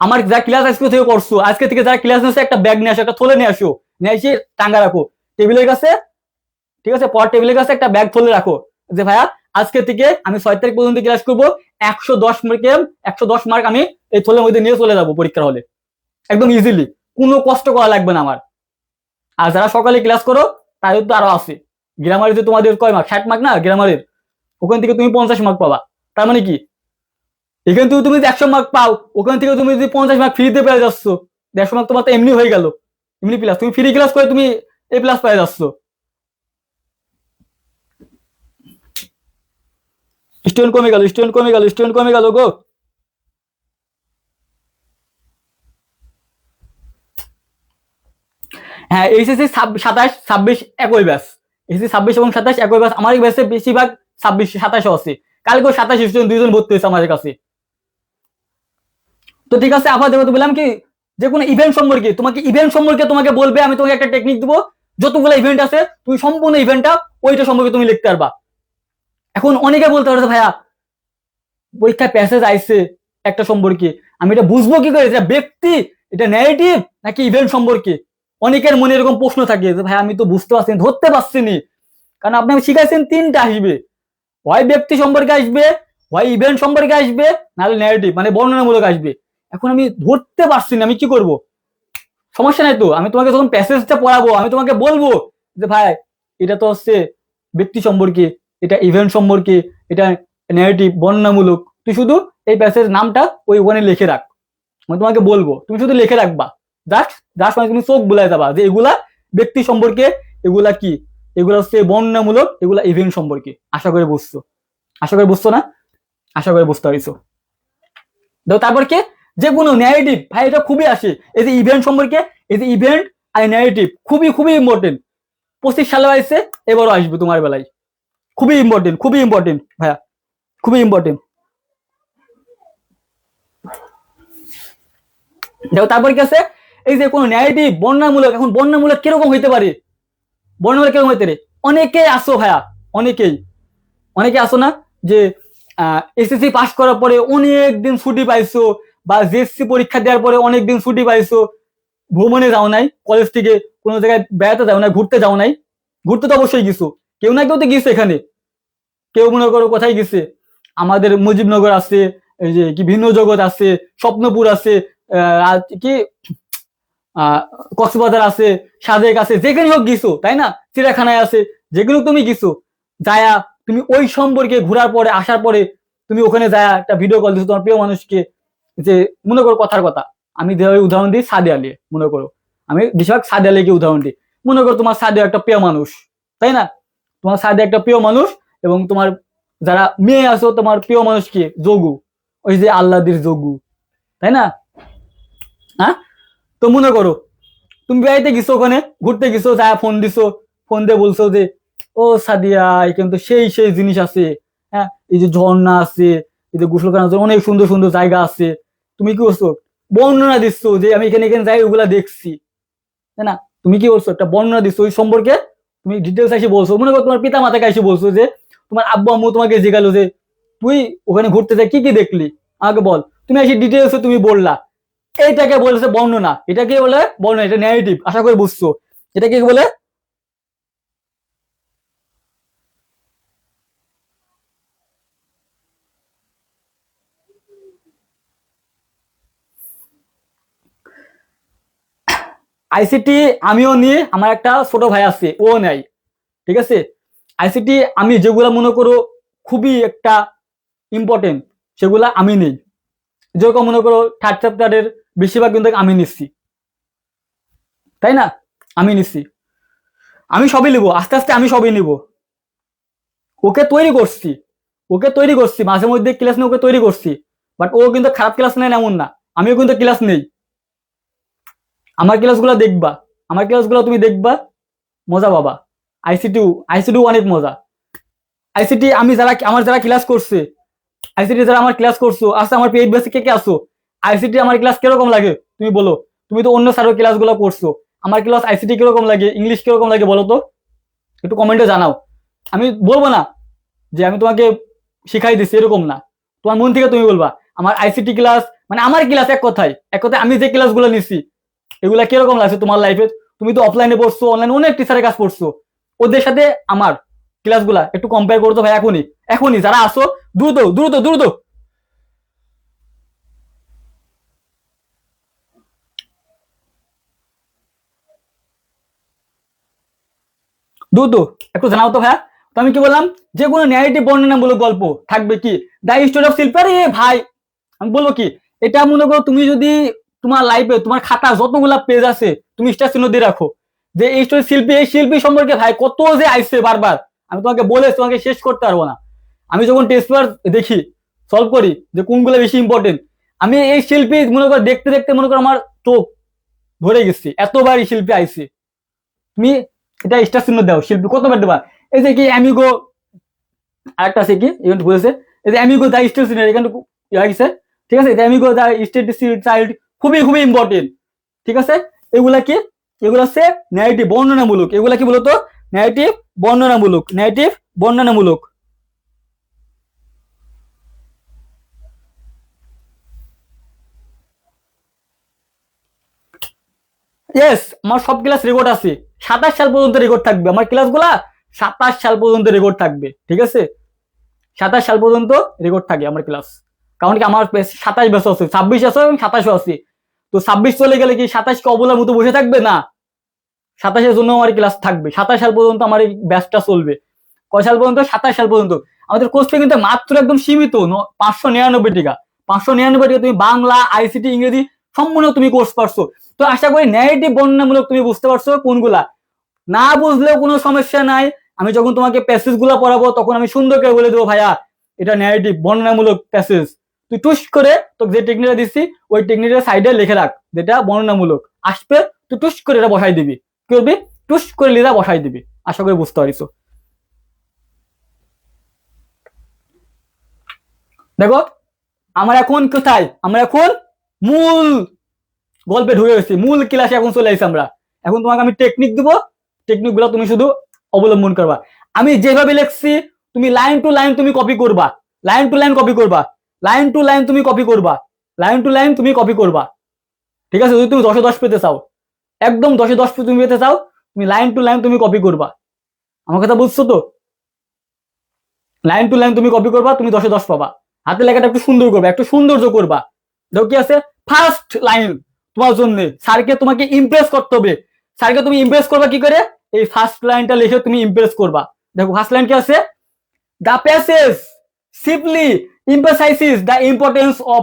আমার যা ক্লাস আজকে থেকে করছো, আজকে থেকে যারা ক্লাস নিয়েছো একটা ব্যাগ নিয়ে আসো, একটা থলে নিয়ে আসো, নিয়ে এসে টাঙ্গা রাখো টেবিলের কাছে, ঠিক আছে? পর টেবিলের কাছে একটা ব্যাগ থলে রাখো যে ভাইয়া আজকে থেকে আমি 6 তারিখ পর্যন্ত ক্লাস করবো, 110 মার্কে 110 মার্ক আমি এই থলের মধ্যে নিয়ে চলে যাবো পরীক্ষার হলে, একদম ইজিলি, কোনো কষ্ট করা লাগবে না আমার। আর যারা সকালে ক্লাস করো তাদের তো আরো আছে, গ্রামারিতে তোমাদের কয় মার্ক? 60 মার্ক না গ্রামারের, ওখান থেকে তুমি 50 মার্ক পাবা। তার মানে কি, এখান থেকে তুমি যদি 100 মার্ক পাও, ওখান থেকে তুমি যদি 50 মার্ক ফ্রিতে পেয়ে যাচ্ছ, 150 মার্ক তোমার তো এমনি হয়ে গেল, এমনি প্লাস, তুমি ফ্রি ক্লাস করে তুমি A+ পেয়ে যাচ্ছ। স্টুডেন্ট কমে গেল, স্টুডেন্ট কমে গেল, স্টুডেন্ট কমে গেল গো। হ্যাঁ, এইচএসসি 27, 26, 21 ব্যাচ, এইচএসসি 26 এবং 27 একই ব্যাচ। আমার ব্যাচে বেশিরভাগ 26, 27 আছে, কালকেও 27 স্টুডেন্ট 2 জন ভর্তি হয়েছে আমাদের কাছে। তো ঠিক আছে আপাতত বললাম কি, যে কোনো ইভেন্ট সম্পর্কে তোমাকে, ইভেন্ট সম্পর্কে তোমাকে বলবে, আমি তোমাকে একটা টেকনিক দেবো, যতগুলো ইভেন্ট আছে তুমি সম্পূর্ণ ইভেন্টটা ওইটা সম্পর্কে তুমি লিখতে পারবা। এখন অনেকে বলতে পারো ভাইয়া পরীক্ষায় প্যাসেজ আইছে একটা সম্পর্কে, আমি এটা বুঝবো কি করে এটা ব্যক্তি, এটা ন্যারেটিভ নাকি ইভেন্ট সম্পর্কে? অনেকের মনে এরকম প্রশ্ন থাকে যে ভাই আমি তো বুঝতে পারছি না, ধরতে পারছি না, কারণ আপনি শিখাইছেন 3টা আসবে, হয় ব্যক্তি সম্পর্কে আসবে, হয় ইভেন্ট সম্পর্কে আসবে, নাহলে ন্যারেটিভ মানে বর্ণনামূলক আসবে। এখন আমি ধরতে পারছি না, আমি কি করব? সমস্যা নাই তো, আমি তোমাকে যখন প্যাসেজটা পড়াবো আমি তোমাকে বলবো যে ভাই এটা তো হচ্ছে ব্যক্তি সম্পর্কে, এটা ইভেন্ট সম্পর্কে, এটা ন্যারেটিভ বর্ণনামূলক, তুই শুধু এই প্যাসেজ নামটা ওই ওখানে লিখে রাখ। আমি তোমাকে বলবো, তুমি শুধু লিখে রাখবা, জাস্ট জাস্ট মানে তুমি চোখ বুলাই যাবা যে এগুলা ব্যক্তি সম্পর্কে, এগুলা কি, এগুলা হচ্ছে বর্ণনামূলক, এগুলা ইভেন্ট সম্পর্কে। আশা করে বুঝছো, আশা করে বুঝছো না, আশা করে বুঝতে পারছো। দেখো তারপর কি, যে কোনো ন্যারেটিভ ভাই এটা খুবই আসে, এই যে ইভেন্ট সম্পর্কে, এই যে ইভেন্ট আর ন্যারেটিভ খুবই খুবই ইম্পর্টেন্ট। 25 সালে আসছে, এবারও আসবে তোমার বেলায়, খুবই ইম্পর্টেন্ট, খুবই ইম্পর্টেন্ট ভাইয়া, খুবই ইম্পর্টেন্ট। দেখো তারপর কি আছে, এই যে কোনো ন্যারেটিভ বর্ণনামূলক, এখন বর্ণনামূলক কিরকম হইতে পারে, বর্ণনামূলক কিরকম হইতে পারে, অনেকেই আসো ভাইয়া, অনেকেই, অনেকে আসো না যে এসএসসি পাস করার পরে অনেক দিন ছুটি পাইছো, বা জেএসসি পরীক্ষা দেওয়ার পরে অনেক দিন ছুটি পাইছো, ভ্রমণে যাও নাই, কলেজ থেকে কোনো জায়গায় বেড়াতে যাও নাই, ঘুরতে যাও নাই, ঘুরতে তো অবশ্যই গেছো, কেউ না কেউ তো গেছে এখানে, কেউ মনে করো কোথায় গেছে, আমাদের মুজিবনগর আছে, এই যে কি ভিন্ন জগৎ আছে, স্বপ্নপুর আছে, কি কক্সবাজার আছে, সাজেক আছে, যেখানে হোক গেছো তাই না, চিড়িয়াখানায় আছে, যেগুলো তুমি গেছো, যায়া তুমি ওই সম্পর্কে ঘোরার পরে আসার পরে তুমি ওখানে যায়া একটা ভিডিও কল দিছো তোমার প্রিয় মানুষকে, যে মনে করো কথার কথা, আমি যেভাবে উদাহরণ দিই সাদে আলী, মনে করো আমি বেশিরভাগ সাদে আলীকে উদাহরণ দিই, মনে করো তোমার সাদে একটা প্রিয় মানুষ, তাই না, তোমার সাদে একটা প্রিয় মানুষ, এবং তোমার যারা মেয়ে আছো তোমার প্রিয় মানুষ কি যোগু, ওই যে আল্লাদির যোগু, তাই না, হ্যাঁ, তো মনে করো তুমি বেড়াইতে গেছো, ওখানে ঘুরতে গেছো, যা ফোন দিছো, ফোন দিয়ে বলছো যে ও সাদিয়া এখানে তো সেই সেই জিনিস আছে, হ্যাঁ এই যে ঝর্ণা আছে, এই যে গোসল করার জন্য অনেক সুন্দর সুন্দর জায়গা আছে, তুমি কি করছো বর্ণনা দিচ্ছ যে আমি এখানে এখানে যাই ওগুলা দেখছি, তাই না, তুমি কি বলছো একটা বর্ণনা দিচ্ছ ওই সম্পর্কে, তুমি ডিটেলস এসে বলছো, মনে করো তোমার পিতা মাতাকে এসে বলছো যে তোমার আব্বু আম্মু তোমাকে জিজ্ঞাসা যে তুই ওখানে ঘুরতে যাই কি কি দেখলি আমাকে বল, তুমি এসে ডিটেলস তুমি বললা, এইটাকে বলেছে বর্ণনা, এটাকে বলে বর্ণনা, এটা ন্যারেটিভ, আশা করি বুঝছো, এটাকে বলে আইসিটি আমিও নিয়ে, আমার একটা ছোট ভাই আছে ও নেয়, ঠিক আছে, আইসিটি আমি যেগুলা মনে করো খুবই একটা ইম্পর্টেন্ট সেগুলা আমি নেই, যেরকম মনে করো থার্ড চ্যাপ্টারের বেশিরভাগ কিন্তু আমি নিচ্ছি, তাই না, আমি নিচ্ছি, আমি সবই নিবো, আস্তে আস্তে আমি সবই নিবো, ওকে তৈরি করছি, ওকে তৈরি করছি, মাঝে মধ্যে ক্লাস নিয়ে ওকে তৈরি করছি, বাট ও কিন্তু খারাপ ক্লাস নেয় এমন না, আমিও কিন্তু ক্লাস নেই, আমার ক্লাসগুলো দেখবা, আমার ক্লাসগুলো তুমি দেখবা, মজা পাবা, আইসিটি, আইসিটি অনেক মজা, আইসিটি আমি যারা আমার যারা ক্লাস করছে, আইসিটি যারা আমার ক্লাস করছো, আচ্ছা আমার পেইড বেসে কে কে আসো, আইসিটি আমার ক্লাস কিরকম লাগে তুমি বলো, তুমি তো অন্য স্যারের ক্লাসগুলো করছো, আমার ক্লাস আইসিটি কিরকম লাগে, ইংলিশ কিরকম লাগে বলো তো, একটু কমেন্টে জানাও, আমি বলবো না যে আমি তোমাকে শিখাই দিচ্ছি এরকম না, তোমার মন থেকে তুমি বলবা আমার আইসিটি ক্লাস মানে আমার ক্লাস, এক কথায় এক কথায় আমি যে ক্লাসগুলো নিচ্ছি এগুলা কিরকম লাগছে তোমার লাইফে, তুমি তো অফলাইনে পড়ছো, অনলাইনে অনেক টিচারের কাজ পড়ছো, ওদের সাথে আমার ক্লাসগুলা একটু কম্পেয়ার করতো ভাই, এখনই এখনই যারা আসো দ্রুত দ্রুত দ্রুত দ্রুত একটু জানাও তো ভাইয়া। তো আমি কি বললাম, যে কোনো ন্যারেটিভ বর্ণনামূলক গল্প থাকবে কি, দ্য স্টোরি অফ শিল্পী, আরে ভাই আমি বলবো কি, এটা মনে করো তুমি যদি তোমার লাইফে তোমার খাতা যতগুলা পেজ আছে তুমি স্টার চিহ্ন দিয়ে রাখো, যে এই স্টোরি শিল্পী, এই শিল্পী সম্পর্কে ভাই কত যে আইসে বারবার, আমি তোমাকে বলে তোমাকে শেষ করতে পারবো না, আমি যখন টেস্ট পেপার দেখি সলভ করি যে কোনগুলো বেশি ইম্পর্টেন্ট, আমি এই শিল্পী মনে করো দেখতে দেখতে মনে করো আমার চোখ ধরে গেছি, এতবার এই শিল্পী আইসে, তুমি এটা স্টার চিহ্ন দাও, শিল্পী কতবার দেবা, এই যে কি অ্যামিগো, আরেকটা আছে কি ইভেন্ট বলেছে, এই যে অ্যামিগো দা স্টেট সিনারি এখানে ইয়া গেছে, ঠিক আছে, অ্যামিগো দা স্টেট চাইল্ড খুবই খুবই ইম্পর্টেন্ট, ঠিক আছে, এগুলা কি, এগুলো হচ্ছে ন্যারেটিভ বর্ণনামূলক, এগুলা কি বলতো ন্যারেটিভ বর্ণনামূলক, ন্যারেটিভ বর্ণনামূলক, ইয়েস আমার সব ক্লাস রেকর্ড আছে, 27 সাল পর্যন্ত রেকর্ড থাকবে আমার ক্লাসগুলা, 27 সাল পর্যন্ত রেকর্ড থাকবে, ঠিক আছে, 27 সাল পর্যন্ত রেকর্ড থাকে আমার ক্লাস, কারণ কি আমার 27 বছর আছে, 26 আছে এবং 27 আছে, তো 26 চলে গেলে কি 27 কে অবলার মতো বসে থাকবে না, 27-এর জন্য আমার ক্লাস থাকবে, 27 সাল পর্যন্ত আমার এই ব্যাচটা চলবে। কয় সাল পর্যন্ত? 27 সাল পর্যন্ত। আমাদের কোর্সটা কিন্তু মাত্র একদম সীমিত 599 টাকা। 599 টাকা তুমি বাংলা, আইসিটি, ইংরেজি সম্পূর্ণ তুমি কোর্স পারছো। তো আশা করি ন্যারেটিভ বর্ণনামূলক তুমি বুঝতে পারছো কোনগুলা। না বুঝলেও কোনো সমস্যা নাই, আমি যখন তোমাকে প্যাসেজ গুলা পড়াবো তখন আমি সুন্দর করে বলে দেবো ভাইয়া এটা ন্যারেটিভ বর্ণনামূলক প্যাসেজ, তুই টুস করে তোকে যে টেকনিকটা দিচ্ছি ওই টেকনিকের সাইডে লিখে রাখ যেটা বর্ণনামূলক, আসবে তুই টুস করে এটা বসাই দিবি, কি করবি টুস করে লিখা বসাই দিবি। আশা করি বুঝতে পারিস। দেখো আমরা এখন কোথায়, আমরা এখন মূল গল্পে ঢুকে গেছি, মূল ক্লাসে এখন চলে আসছি আমরা। এখন তোমাকে আমি টেকনিক দিব, টেকনিক গুলো তুমি শুধু অবলম্বন করবা। আমি যেভাবে লিখছি তুমি লাইন টু লাইন তুমি কপি করবা, লাইন টু লাইন কপি করবা, লাইন টু লাইন তুমি কপি করবা, লাইন টু লাইন তুমি কপি করবা। ঠিক আছে, যদি তুমি 10-10 পেতে চাও, একদম 10-10 তুমি পেতে চাও, তুমি লাইন টু লাইন তুমি কপি করবা। আমার কথা বুঝছো তো? লাইন টু লাইন তুমি কপি করবা, তুমি 10-10 পাবা। হাতে লেখাটা একটু সুন্দর করবা, একটু সৌন্দর্য করবা। দেখো কি আছে, ফার্স্ট লাইন তোমার জন্য, স্যারকে তোমাকে ইমপ্রেস করতে হবে। স্যারকে তুমি ইমপ্রেস করবা কি করে? এই ফার্স্ট লাইনটা লিখে তুমি ইমপ্রেস করবা। দেখো ফার্স্ট লাইন কি আছে, the passage simply emphasizes the importance of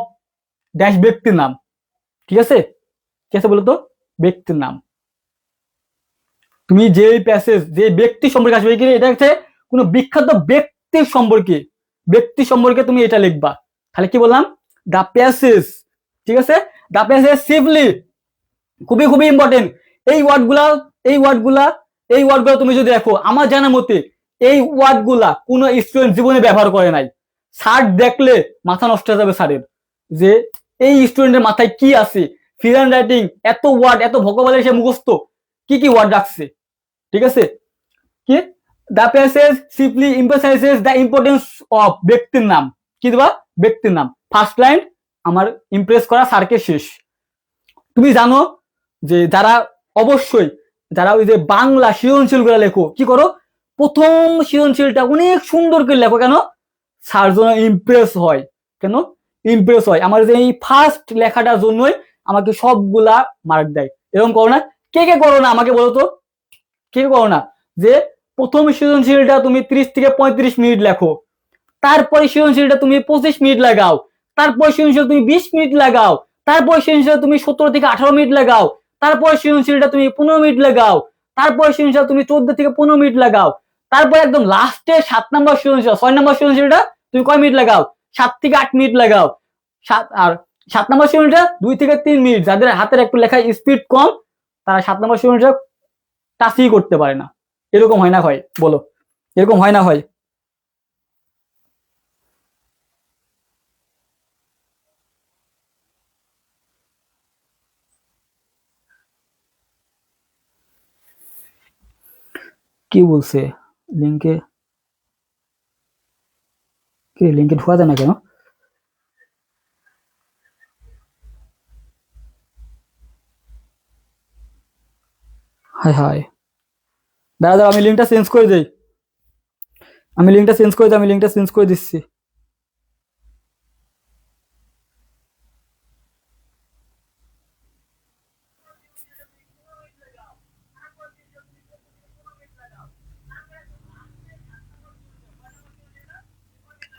dash ব্যক্তির নাম। ঠিক আছে, কি আছে বলো তো? ব্যক্তির নাম। তুমি যে প্যাসেজ যে ব্যক্তি সম্পর্কে আসবে, এটা হচ্ছে কোনো বিখ্যাত ব্যক্তির সম্পর্কে, ব্যক্তি সম্পর্কে তুমি এটা লিখবা। তাহলে কি বললাম, দ্য প্যাসেজ। ঠিক আছে, দ্য প্যাসেজ সিম্পলি, খুবই খুবই ইম্পর্টেন্ট। এই ওয়ার্ডগুলা এই ওয়ার্ডগুলা এই ওয়ার্ডগুলো তুমি যদি দেখো, আমার জানা মতে এই ওয়ার্ডগুলা কোনো স্টুডেন্ট জীবনে ব্যবহার করে নাই। স্যার দেখলে মাথা নষ্ট হয়ে যাবে স্যারের, যে এই স্টুডেন্টের মাথায় কি আছে, ফিল হ্যান্ড রাইটিং এত ওয়ার্ড এত ভোকাবুলারি সে মুখস্থ, কি কি ওয়ার্ড রাখছে। ঠিক আছে, কি the passage simply emphasises the importance of ব্যক্তির নাম, কি দেবা ব্যক্তির নাম। ফার্স্ট লাইন আমার ইমপ্রেস করা স্যারকে শেষ। তুমি জানো যে যারা অবশ্যই যারা ওই যে বাংলা সৃজনশীল গুলা লেখো, কি করো প্রথম সৃজনশীলটা অনেক সুন্দর করে লেখো, কেন স্যার যেন ইমপ্রেস হয়, কেন ইমপ্রেস হয়। আমার যে এই ফার্স্ট লেখাটার জন্যই আমাকে সবগুলা মার্ক দেয়। এরকম করো না? কে কে করো না আমাকে বলো তো, কে করো না? যে প্রথম সৃজনশীলটা তুমি 30 থেকে 35 মিনিট লেখো, তারপরে সৃজনশীলটা তুমি 25 মিনিট লাগাও, তারপর সৃজনশীল তুমি 20 মিনিট লাগাও, তারপর সৃজনশীল তুমি 17 থেকে 18 মিনিট লাগাও, তারপর সৃজনশীলটা তুমি 15 মিনিট লাগাও, তারপর সৃজনশীল তুমি 14 থেকে 15 মিনিট লাগাও, তারপর একদম লাস্টে 7 নম্বর সৃজনশীল 6 নম্বর সৃজনশীলটা তুমি কয় মিনিট লাগাও? 7 থেকে 8 মিনিট লাগাও। আর 7 নম্বর সৃজনশীলটা 2 থেকে 3 মিনিট। যাদের হাতের একটু লেখার স্পিড কম তারা 7 নম্বর সৃজনশীলটা টাচই করতে পারে না। এরকম হয় না হয় বলো, এরকম হয় না হয়? কি বলছে লিঙ্কে, কি লিঙ্কে ঢোকা যায় না কেন? হায় হায়, দাঁড়া দাঁড়া আমি লিঙ্কটা চেঞ্জ করে দিই, আমি লিঙ্কটা চেঞ্জ করে দিই, আমি লিঙ্কটা চেঞ্জ করে দিচ্ছি।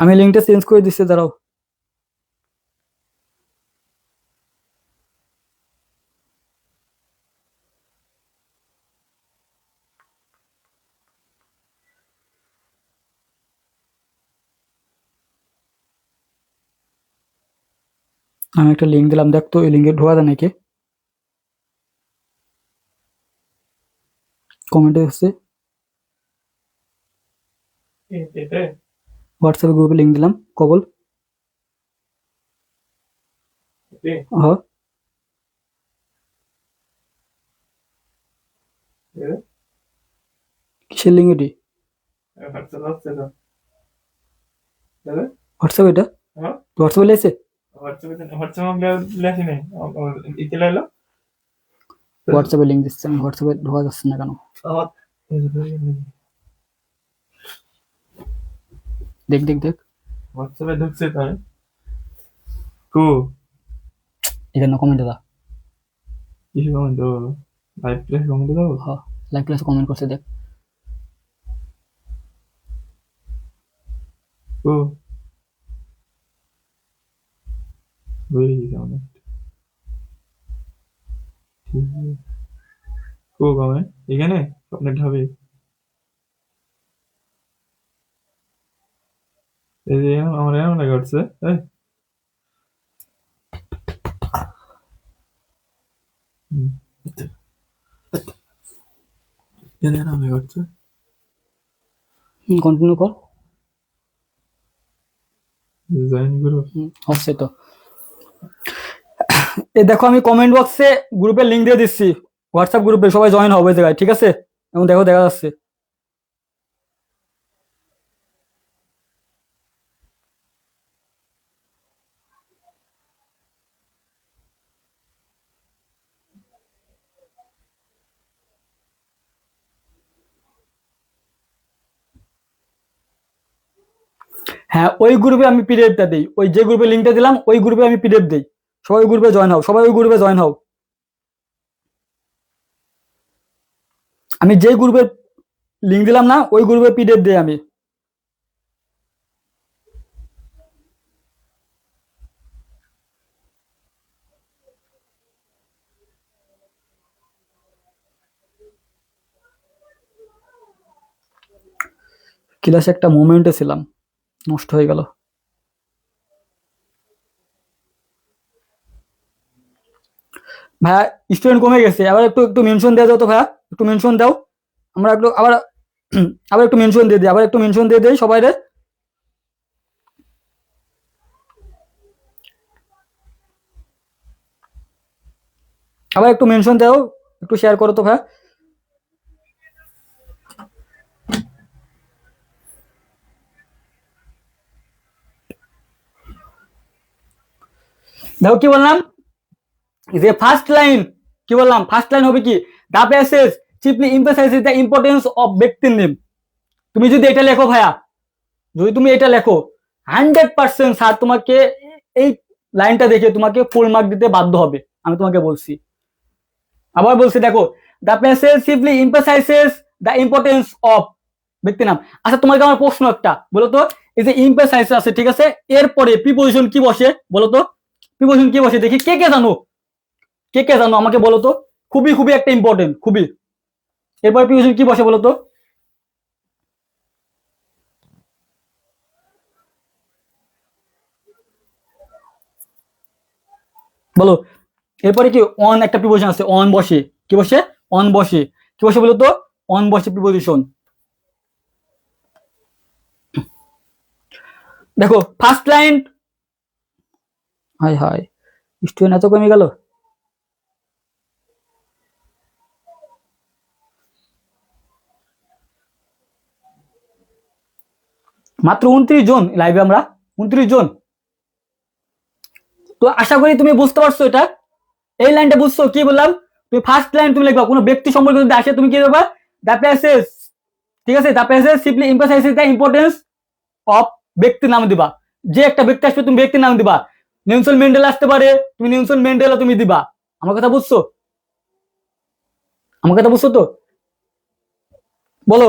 আমি লিঙ্কটা চেঞ্জ করে দিচ্ছি, দাঁড়াও। আমি একটা লিঙ্ক দিলাম, দেখ তো এই লিঙ্কে ঢোকা যায় নাকি। কমেন্টে এসছে, হোয়াটসঅ্যাপে গ্রুপে লিঙ্ক দিলাম, কবল। হ্যাঁ কিসের লিঙ্ক এটি? হোয়াটসঅ্যাপ এটা হোয়াটসঅ্যাপে লেগেছে? হোয়াটসঅ্যাপে লিঙ্ক দিচ্ছে, আমি হোয়াটসঅ্যাপে ঢোকা যাচ্ছে না কেন? দেখ দেখ দেখ,
হোয়াটসঅ্যাপে ঢুকছে তাই কু
এখানে কমেন্টে দা।
কিসে কমেন্ট দেবো? লাইভ প্লেসে কমেন্ট দেবো?
হ্যাঁ, লাইভ ক্লাসে কমেন্ট করছে দেখ।
ও হয়ে গেছে অনেক। ঠিক আছে। ও কমেন্ট এখানে স্বপ্নের ঢাবে এই যে আমার এমন লাগে হচ্ছে এই হুম, এখানে এমন লাগে হচ্ছে
কন্টিনিউ কর।
জয়েন করো।
হচ্ছে তো। এই দেখো আমি কমেন্ট বক্সে গ্রুপের লিংক দিয়ে দিচ্ছি, হোয়াটসঅ্যাপ গ্রুপে সবাই জয়েন হবে ওই জায়গায়, ঠিক আছে? এবং দেখো দেখা যাচ্ছে। হ্যাঁ, ওই গ্রুপে আমি পিডিএফটা দিই, ওই যে গ্রুপে লিংকটা দিলাম ওই গ্রুপে আমি পিডিএফ দিই। সবাই ওই গ্রুপে জয়েন হও, সবাই ওই গ্রুপে জয়েন হও। আমি যে গ্রুপের লিংক দিলাম না ওই গ্রুপে পিডিএফ দিই আমি। ক্লাসে একটা মোমেন্টে ছিলাম, নষ্ট হয়ে গেল। ভাইয়া স্টুডেন্ট কমে গেছে, আবার একটু একটু মেনশন দেওয়া যাও তো ভাইয়া, একটু মেনশন দাও। আমরা একটু আবার আবার একটু মেনশন দিয়ে দিই, আবার একটু মেনশন দিয়ে দিই সবাই রে। আবার একটু মেনশন দাও, একটু শেয়ার করো তো ভাইয়া। দেখো কি বললাম, যে ফার্স্ট লাইন, কি বললাম ফার্স্ট লাইন হবে কি, the passage chiefly emphasizes the importance of ব্যক্তির নেম। তুমি যদি এটা লেখো ভাইয়া, যদি তুমি এটা লেখো 100% স্যার তোমাকে এই লাইনটা দেখে তোমাকে ফুল মার্ক দিতে বাধ্য হবে, আমি তোমাকে বলছি। আবার বলছি দেখো, the passage simply emphasises the importance of ব্যক্তি নাম। আচ্ছা তোমাকে আমার প্রশ্ন একটা, বলো তো, এই যে এমফাসাইজ আছে ঠিক আছে, এরপরে প্রিপোজিশন কি বসে বলো তো? প্রিপোজিশন কি বসে দেখি, কে কে জানো? কে কে জানো আমাকে বলো তো? খুবই খুবই একটা ইম্পর্টেন্ট, খুবই। এরপর প্রিপোজিশন কি বসে বলো তো? বলো। এরপরে কি অন একটা প্রিপোজিশন আছে, অন বসে, কি বসে? অন বসে। কি বসে বলো তো? অন বসে প্রিপোজিশন। দেখো first line, high high student এত কমে গেল। মাত্র 29 জন লাইভে, আমরা 29 জন। তো আশা করি তুমি বুঝতে পারছো এটা, এই লাইনটা বুঝছো কি বললাম? তুমি ফার্স্ট লাইন তুমি লিখবা, কোনো ব্যক্তি সম্পর্কে যদি আসে তুমি কি করবা? দ্য প্যাসেজ, ঠিক আছে, the passage simply emphasises the importance of, ব্যক্তির নাম দিবা। যে একটা ব্যক্তি আসবে তুমি ব্যক্তির নাম দিবা। নেলসন ম্যান্ডেলা আসতে পারে, তুমি নেলসন ম্যান্ডেলা তুমি দিবা। আমার কথা বুঝছো? আমার কথা বুঝছো তো? বলো।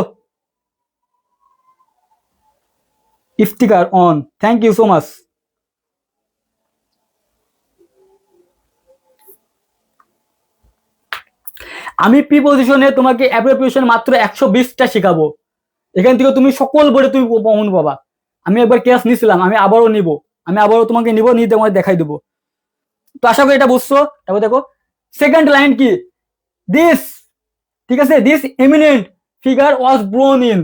ইফতিকার অন, থ্যাংক ইউ সো মাচ। আমি প্রিপোজিশনে তোমাকে অ্যাপ্রোপ্রিয়েশন মাত্র 120টা শেখাবো, এখান থেকে তুমি সকল বোর্ডে তুমি কমন পাবা। আমি একবার ক্লাস নিছিলাম, আমি আবারও নিব, আমি আবারও তোমাকে নিব, নিয়ে তোমাকে দেখাই দেবো। তো আশা করি এটা বুঝছো। দেখো দেখো সেকেন্ড লাইন কি, দিস, ঠিক আছে, this eminent figure was born in.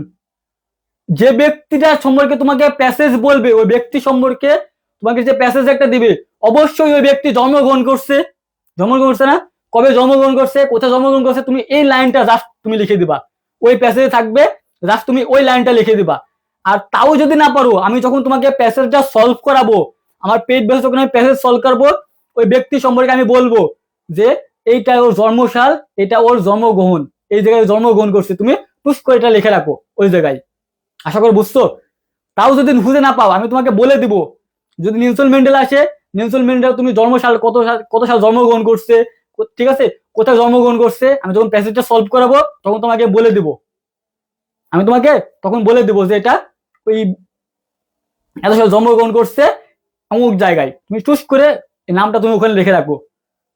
যে ব্যক্তিটা সম্পর্কে তোমাকে প্যাসেজ বলবে, ওই ব্যক্তি সম্পর্কে তোমাকে যে প্যাসেজ একটা দিবে, অবশ্যই ওই ব্যক্তি জন্মগ্রহণ করছে। জন্মগ্রহণ করছে না? কবে জন্মগ্রহণ করছে, কোথায় জন্মগ্রহণ করছে, তুমি এই লাইনটা জাস্ট তুমি লিখে দিবা। ওই প্যাসেজে থাকবে, জাস্ট তুমি ওই লাইনটা লিখে দিবা। আর তাও যদি না পারো, আমি যখন তোমাকে প্যাসেজটা সলভ করাবো, আমার পেট বেসে যখন আমি প্যাসেজ সলভ করবো, ওই ব্যক্তি সম্পর্কে আমি বলবো যে এইটা ওর জন্মসাল, এটা ওর জন্মগ্রহণ, এই জায়গায় জন্মগ্রহণ করছে, তুমি টুস করে এটা লিখে রাখো ওই জায়গায়। আশা করি বুঝছো। তাও যদি খুঁজে না পাও, আমি তোমাকে বলে দিব, যদি নেলসন ম্যান্ডেলা আসে, নেলসন ম্যান্ডেলা তুমি জন্মসাল কত সাল, কত সাল জন্মগ্রহণ করছে, ঠিক আছে, কোথায় জন্মগ্রহণ করছে আমি যখন প্যাসেজটা সলভ করাবো তখন তোমাকে বলে দিব, আমি তোমাকে তখন বলে দিব যে এটা ওই এত সালে জন্মগ্রহণ করছে অমুক জায়গায়, তুমি টুস করে এই নামটা তুমি ওখানে লিখে রাখবো,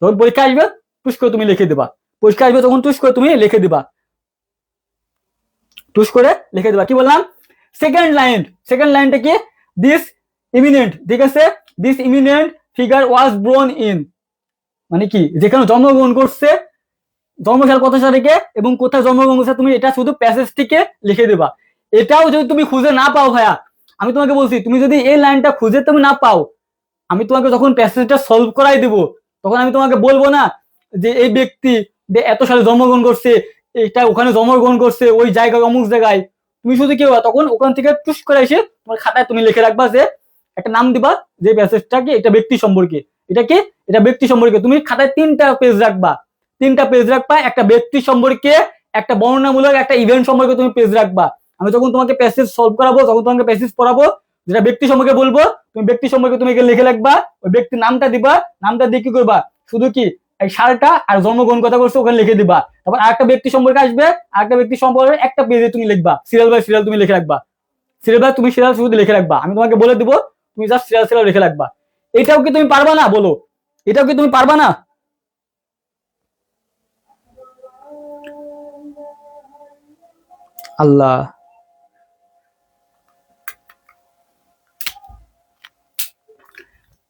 যখন পরীক্ষা আসবে টুস করে তুমি লিখে দিবা, পরীক্ষা আসবে তখন টুস করে তুমি লিখে দিবা, টুস করে লিখে দিবা। কি বললাম? সেকেন্ড লাইনটা কি? দিস ইমিনেন্ট, ঠিক আছে, this eminent figure was born in, মানে কি যেখানে জন্মগ্রহণ করছে, জন্মসাল কত তারিখে এবং কোথায় জন্মগ্রহণ করছে, তুমি এটা শুধু প্যাসেজটিকে লিখে দেবা। এটাও যদি তুমি খুঁজে না পাও ভাইয়া, আমি তোমাকে বলছি তুমি যদি এই লাইনটা খুঁজে তুমি না পাও, আমি তোমাকে যখন প্যাসেজটা সলভ করাই দেব তখন আমি তোমাকে বলবো না যে এই ব্যক্তি যে এত সালে জন্মগ্রহণ করছে, এটা ওখানে জন্মগ্রহণ করছে ওই জায়গায় অমুক জায়গায়, তুমি শুধু কি হবে তখন ওখান থেকে টুস করে এসে তোমার খাতায় তুমি লিখে রাখবা যে একটা নাম দিবা যে প্যাসেজটা কি এটা ব্যক্তি সম্পর্কে, এটা কি এটা ব্যক্তি সম্পর্কে, তুমি খাতায় 3টা পেজ রাখবা, 3টা পেজ রাখবা, একটা ব্যক্তি সম্পর্কে, একটা বর্ণনামূলক, একটা ইভেন্ট সম্পর্কে তুমি পেজ রাখবা। আমি যখন তোমাকে প্যাসেজ সলভ করাবো, যখন তোমাকে প্যাসেজ পড়াবো, যেটা ব্যক্তি সম্পর্কে বলবো তুমি ব্যক্তি সম্পর্কে তুমি লিখে রাখবা, ওই ব্যক্তির নামটা দিবা, নামটা দিয়ে কি করবা শুধু কি এই সালটা আর জন্মগ্রহণ কথা করছো ওখানে লিখে দিবা, তারপর আরেকটা ব্যক্তি সম্পর্কে আসবে, আরেকটা ব্যক্তি সম্পর্কে একটা পেজে তুমি লিখবা, সিরিয়াল বাই সিরিয়াল তুমি লিখে রাখবা, সিরিয়াল বাই তুমি সিরিয়াল শুধু লিখে রাখবা, আমি তোমাকে বলে দিব তুমি জাস্ট সিরিয়াল লিখে রাখবা। এটাও কি তুমি পারবা না বলো? এটাও কি তুমি পারবা না? আল্লাহ,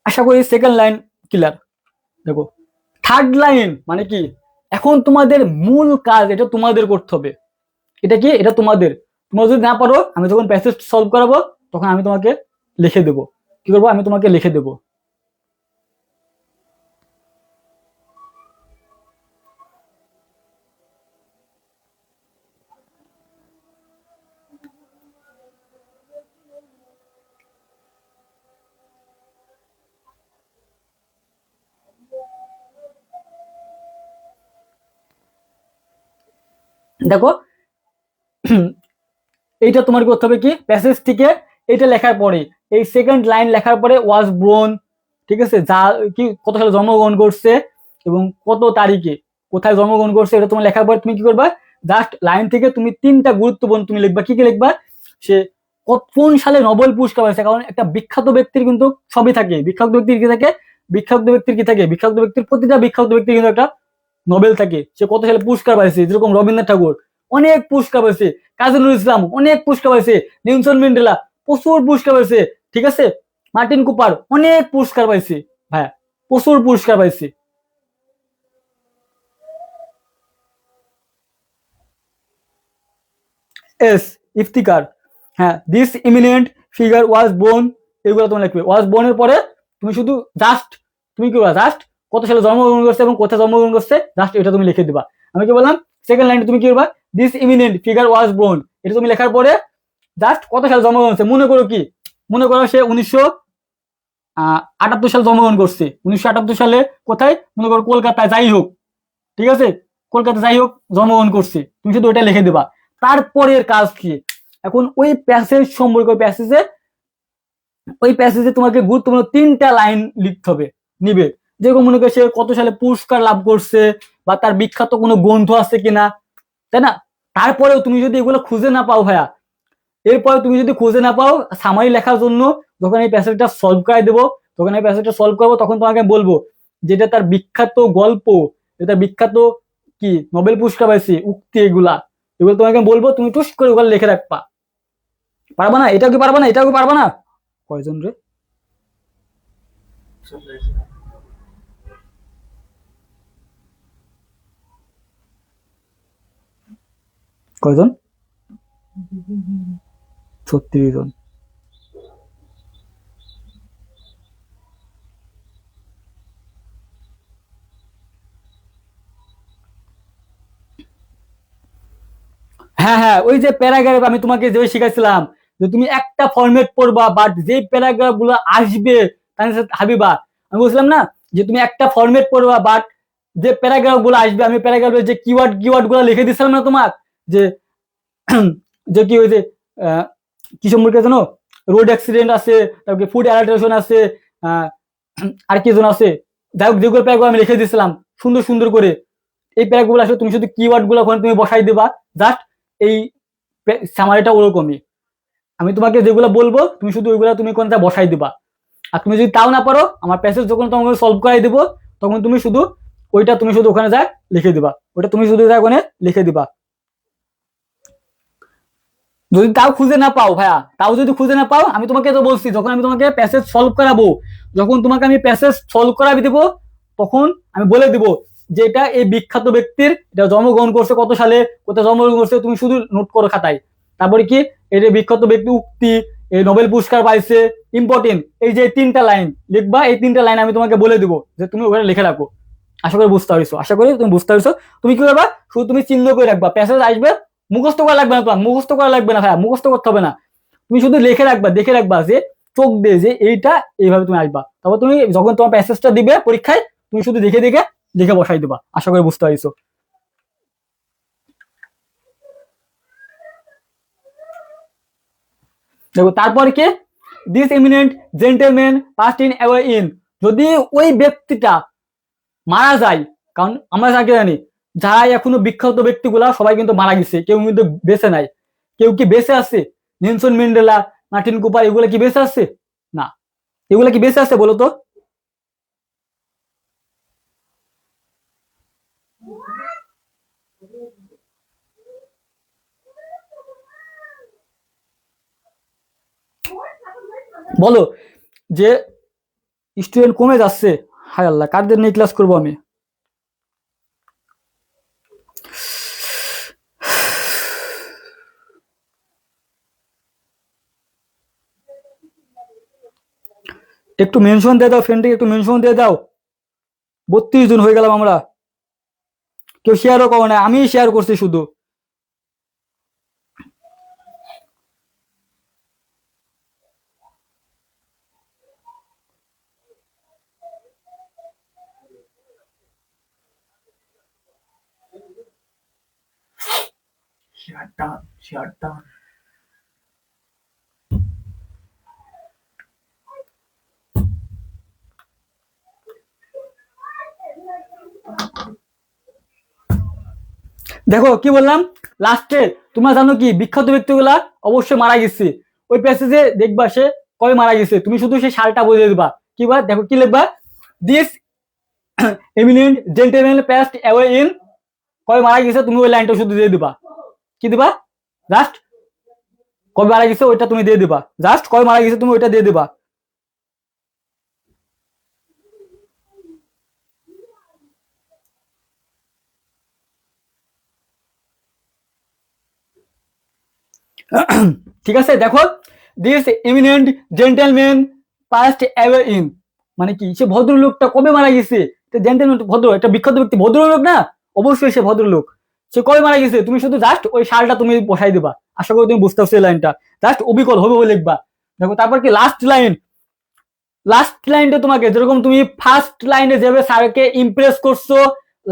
আশা করি সেকেন্ড লাইন ক্লিয়ার। দেখো থার্ড লাইন মানে কি, এখন তোমাদের মূল কাজ এটা তোমাদের করতে হবে, এটা কি এটা তোমাদের, তোমরা যদি না পারো আমি যখন প্যাসেজ সলভ করাবো তখন আমি তোমাকে লিখে দেবো, কি করবো আমি তোমাকে লিখে দেবো। দেখো এইটা তোমার করতে হবে কি প্যাসেজটিকে, এইটা লেখার পরে এই সেকেন্ড লাইন লেখার পরে ওয়াজ ব্রোন, ঠিক আছে, যা কি কত সালে জন্মগ্রহণ করছে এবং কত তারিখে কোথায় জন্মগ্রহণ করছে, এটা তোমার লেখার পরে তুমি কি করবা জাস্ট লাইন থেকে তুমি 3টা গুরুত্বপূর্ণ তুমি লিখবা, কি কি লিখবা, সে কোন সালে নোবেল পুরস্কার পাইছে, কারণ একটা বিখ্যাত ব্যক্তির কিন্তু সবই থাকে, বিখ্যাত ব্যক্তির কি থাকে, বিখ্যাত ব্যক্তির কি থাকে, বিখ্যাত ব্যক্তির প্রতিটা বিখ্যাত ব্যক্তির কিন্তু একটা নোবেল থাকে, সে কত সালে পুরস্কার পাইছে, যেরকম রবীন্দ্রনাথ ঠাকুর অনেক পুরস্কার পাইছে, কাজী নজরুল ইসলাম অনেক পুরস্কার পাইছে, নেলসন ম্যান্ডেলা প্রচুর পুরস্কার পাইছে, ঠিক আছে, মার্টিন কুপার অনেক পুরস্কার পাইছে, ভাইয়া প্রচুর পুরস্কার পাইছে। এস ইফতিকার, হ্যাঁ, this eminent figure was born, এগুলো তোমার লিখবে, ওয়াজ বোর্নের পরে তুমি শুধু জাস্ট তুমি কি করবা জাস্ট কত সালে জন্মগ্রহণ করছে এবং কোথায় জন্মগ্রহণ করছে জাস্ট এটা তুমি লিখে দিবা। আমি কি বললাম সেকেন্ড লাইনে তুমি কি করবা this eminent figure was born, এটা তুমি লেখার পরে জাস্ট কত সালে জন্মগ্রহণ করছে, মনে করো কি মনে করো সে 1978 সালে জন্মগ্রহণ করছে, 1978 সালে কোথায় মনে করো কলকাতায়, যাই হোক, ঠিক আছে, কলকাতা যাই হোক জন্মগ্রহণ করছে, তুমি শুধু ওইটা লিখে দেবা। তারপরের কাজ কি, এখন ওই প্যাসেজ সম্পর্কে ওই প্যাসেজে তোমাকে গুরুত্বপূর্ণ 3টা লাইন লিখতে হবে, নিবে, যেরকম মনে করো সে কত সালে পুরস্কার লাভ করছে বা তার বিখ্যাত কোনো গ্রন্থ আছে কিনা, তাই না, তারপরেও তুমি যদি এগুলো খুঁজে না পাও ভাইয়া, এরপরে তুমি যদি খুঁজে না পাও সামারি লেখার জন্য যখন এই প্যাসেজটা সলভ করে দেবো, তখন এই প্যাসেজটা সলভ করবো তখন তোমাকে বলবো যেটা তার বিখ্যাত গল্প, এটা বিখ্যাত কি নোবেল পুরস্কার পাইছে উক্তি, এগুলো তোমাকে বলবো, তুমি টুস করে ওগুলো লিখে রাখবা। পারবা না? এটাও কি পারবা না? এটাও কি পারবা না? কয়জন রে? কয়জন? 36 জন। হ্যাঁ হ্যাঁ, ওই যে প্যারাগ্রাফ আমি তোমাকে যে শিখাইছিলাম যে তুমি একটা ফরম্যাট পড়বা, বাট যে প্যারাগ্রাফ গুলো আসবে তার সাথে হাবিবা, আমি বলছিলাম না যে তুমি একটা ফরম্যাট পড়বা, বাট যে প্যারাগ্রাফ গুলো আসবে আমি প্যারাগ্রাফের যে কিওয়ার্ড গুলো লিখে দিছিলাম না তোমার, যে যে কি হয়েছে কি সম্পর্কে জানো, রোড অ্যাক্সিডেন্ট আছে, তারপরে ফুড অ্যালার্টেশন আছে, আর কি জন আছে, যাই হোক, যেগুলো প্যারাগুলো আমি লিখে দিয়েছিলাম সুন্দর সুন্দর করে, এই প্যারাগুলো আসলে তুমি শুধু কিওয়ার্ড গুলো ওখানে তুমি বসাই দেবা, জাস্ট এই সামারিটা ওরকমই। আমি তোমাকে যেগুলো বলবো তুমি শুধু ওইগুলো তুমি কোনটা বসাই দিবা। আর তুমি যদি তাও না পারো, আমার প্যাসেজ যখন তোমাকে সলভ করাই দেবো তখন তুমি শুধু ওইটা তুমি শুধু ওখানে যা লিখে দিবা, ওটা তুমি শুধু যা ওখানে লিখে দিবা। যদি তাও খুঁজে না পাও ভাইয়া, তাও যদি খুঁজে না পাও, আমি তোমাকে তো বলছি যখন আমি তোমাকে প্যাসেজ সলভ করাবো, যখন তোমাকে আমি প্যাসেজ সলভ করাবি দেবো তখন আমি বলে দিব যে এটা এই বিখ্যাত ব্যক্তির, এটা জন্মগ্রহণ করছে কত সালে, কোথায় জন্মগ্রহণ করছে, তুমি শুধু নোট করো খাতায়। তারপরে কি, এটা বিখ্যাত ব্যক্তি উক্তি, এই নোবেল পুরস্কার পাইছে, ইম্পর্টেন্ট, এই যে 3টা লাইন লিখবা, এই 3টা লাইন আমি তোমাকে বলে দিব যে তুমি ওখানে লিখে রাখো। আশা করি বুঝতে পারছো, আশা করি তুমি বুঝতে পারছো। তুমি কি করবা, শুধু তুমি চিহ্ন করে রাখবা, প্যাসেজ আসবে, মুখস্থ করা লাগবে না, তোমার মুখস্থ করা লাগবে না ভাইয়া, মুখস্থ করতে হবে না, তুমি শুধু লিখে রাখবা, দেখে রাখবা যে চোখ দিয়ে যে এইটা এইভাবে তুমি আসবা। তারপর তুমি যখন তোমার প্যাসেজটা দিবে পরীক্ষায়, তুমি শুধু দেখে দেখে লিখে বসাই দিবা। আশা করি বুঝতে পারছো। দেখো তারপর কি, this eminent gentleman passed in away in, যদি ওই ব্যক্তিটা মারা যায়, কারণ আমরা যাকে জানি যারা এখনো বিখ্যাত ব্যক্তিগুলা সবাই কিন্তু মারা গেছে, কেউ কিন্তু বেঁচে নাই। কেউ কি বেঁচে আছে? নেলসন ম্যান্ডেলা, মার্টিন কুপার, এগুলো কি বেঁচে আছে? না। এগুলো কি বেঁচে আছে বলো তো? বলো যে স্টুডেন্ট কমে যাচ্ছে, হায় আল্লাহ কাদের নিয়ে ক্লাস করবো আমি। একটু মেনশন দিয়ে দাও, ফ্রেন্ডকে একটু মেনশন দিয়ে দাও। 32 জন হয়ে গেলাম আমরা, কেউ শেয়ারও করো না, আমি শেয়ার করছি শুধু।
শেয়ারটা
দেখো কি বললাম লাস্টে, তোমরা জানো কি বিখ্যাত ব্যক্তিগুলা অবশ্যই মারা গেছে, ওই প্যাসেজে দেখবা সে কবে মারা গেছে, তুমি শুধু সেই সালটা বুঝে দিবা। কি বা দেখো কি লিখবা, this eminent gentleman passed away in, কবে মারা গেছে তুমি ওই লাইনটা শুধু দিয়ে দিবা। কি দিবা? জাস্ট কবে মারা গেছে ওইটা তুমি দিয়ে দিবা, জাস্ট কবে মারা গেছে তুমি ওইটা দিয়ে দিবা। ঠিক আছে, দেখো this eminent gentleman passed away in, মানে কি সে ভদ্রলোকটা কবে মারা গেছে, জেন্টলম্যান ভদ্র, একটা বিখ্যাত ব্যক্তি ভদ্রলোক না, অবশ্যই সে ভদ্রলোক, সে কবে মারা গেছে তুমি শুধু জাস্ট ওই সালটা তুমি বসাই দিবা। আশা করি তুমি বুঝতে পারছো এই লাইনটা, জাস্ট অবিকল হবে বলে লিখবা। দেখো তারপর কি লাস্ট লাইন, লাস্ট লাইনটা তোমাকে যেরকম তুমি ফার্স্ট লাইনে যেভাবে স্যারকে ইমপ্রেস করছো,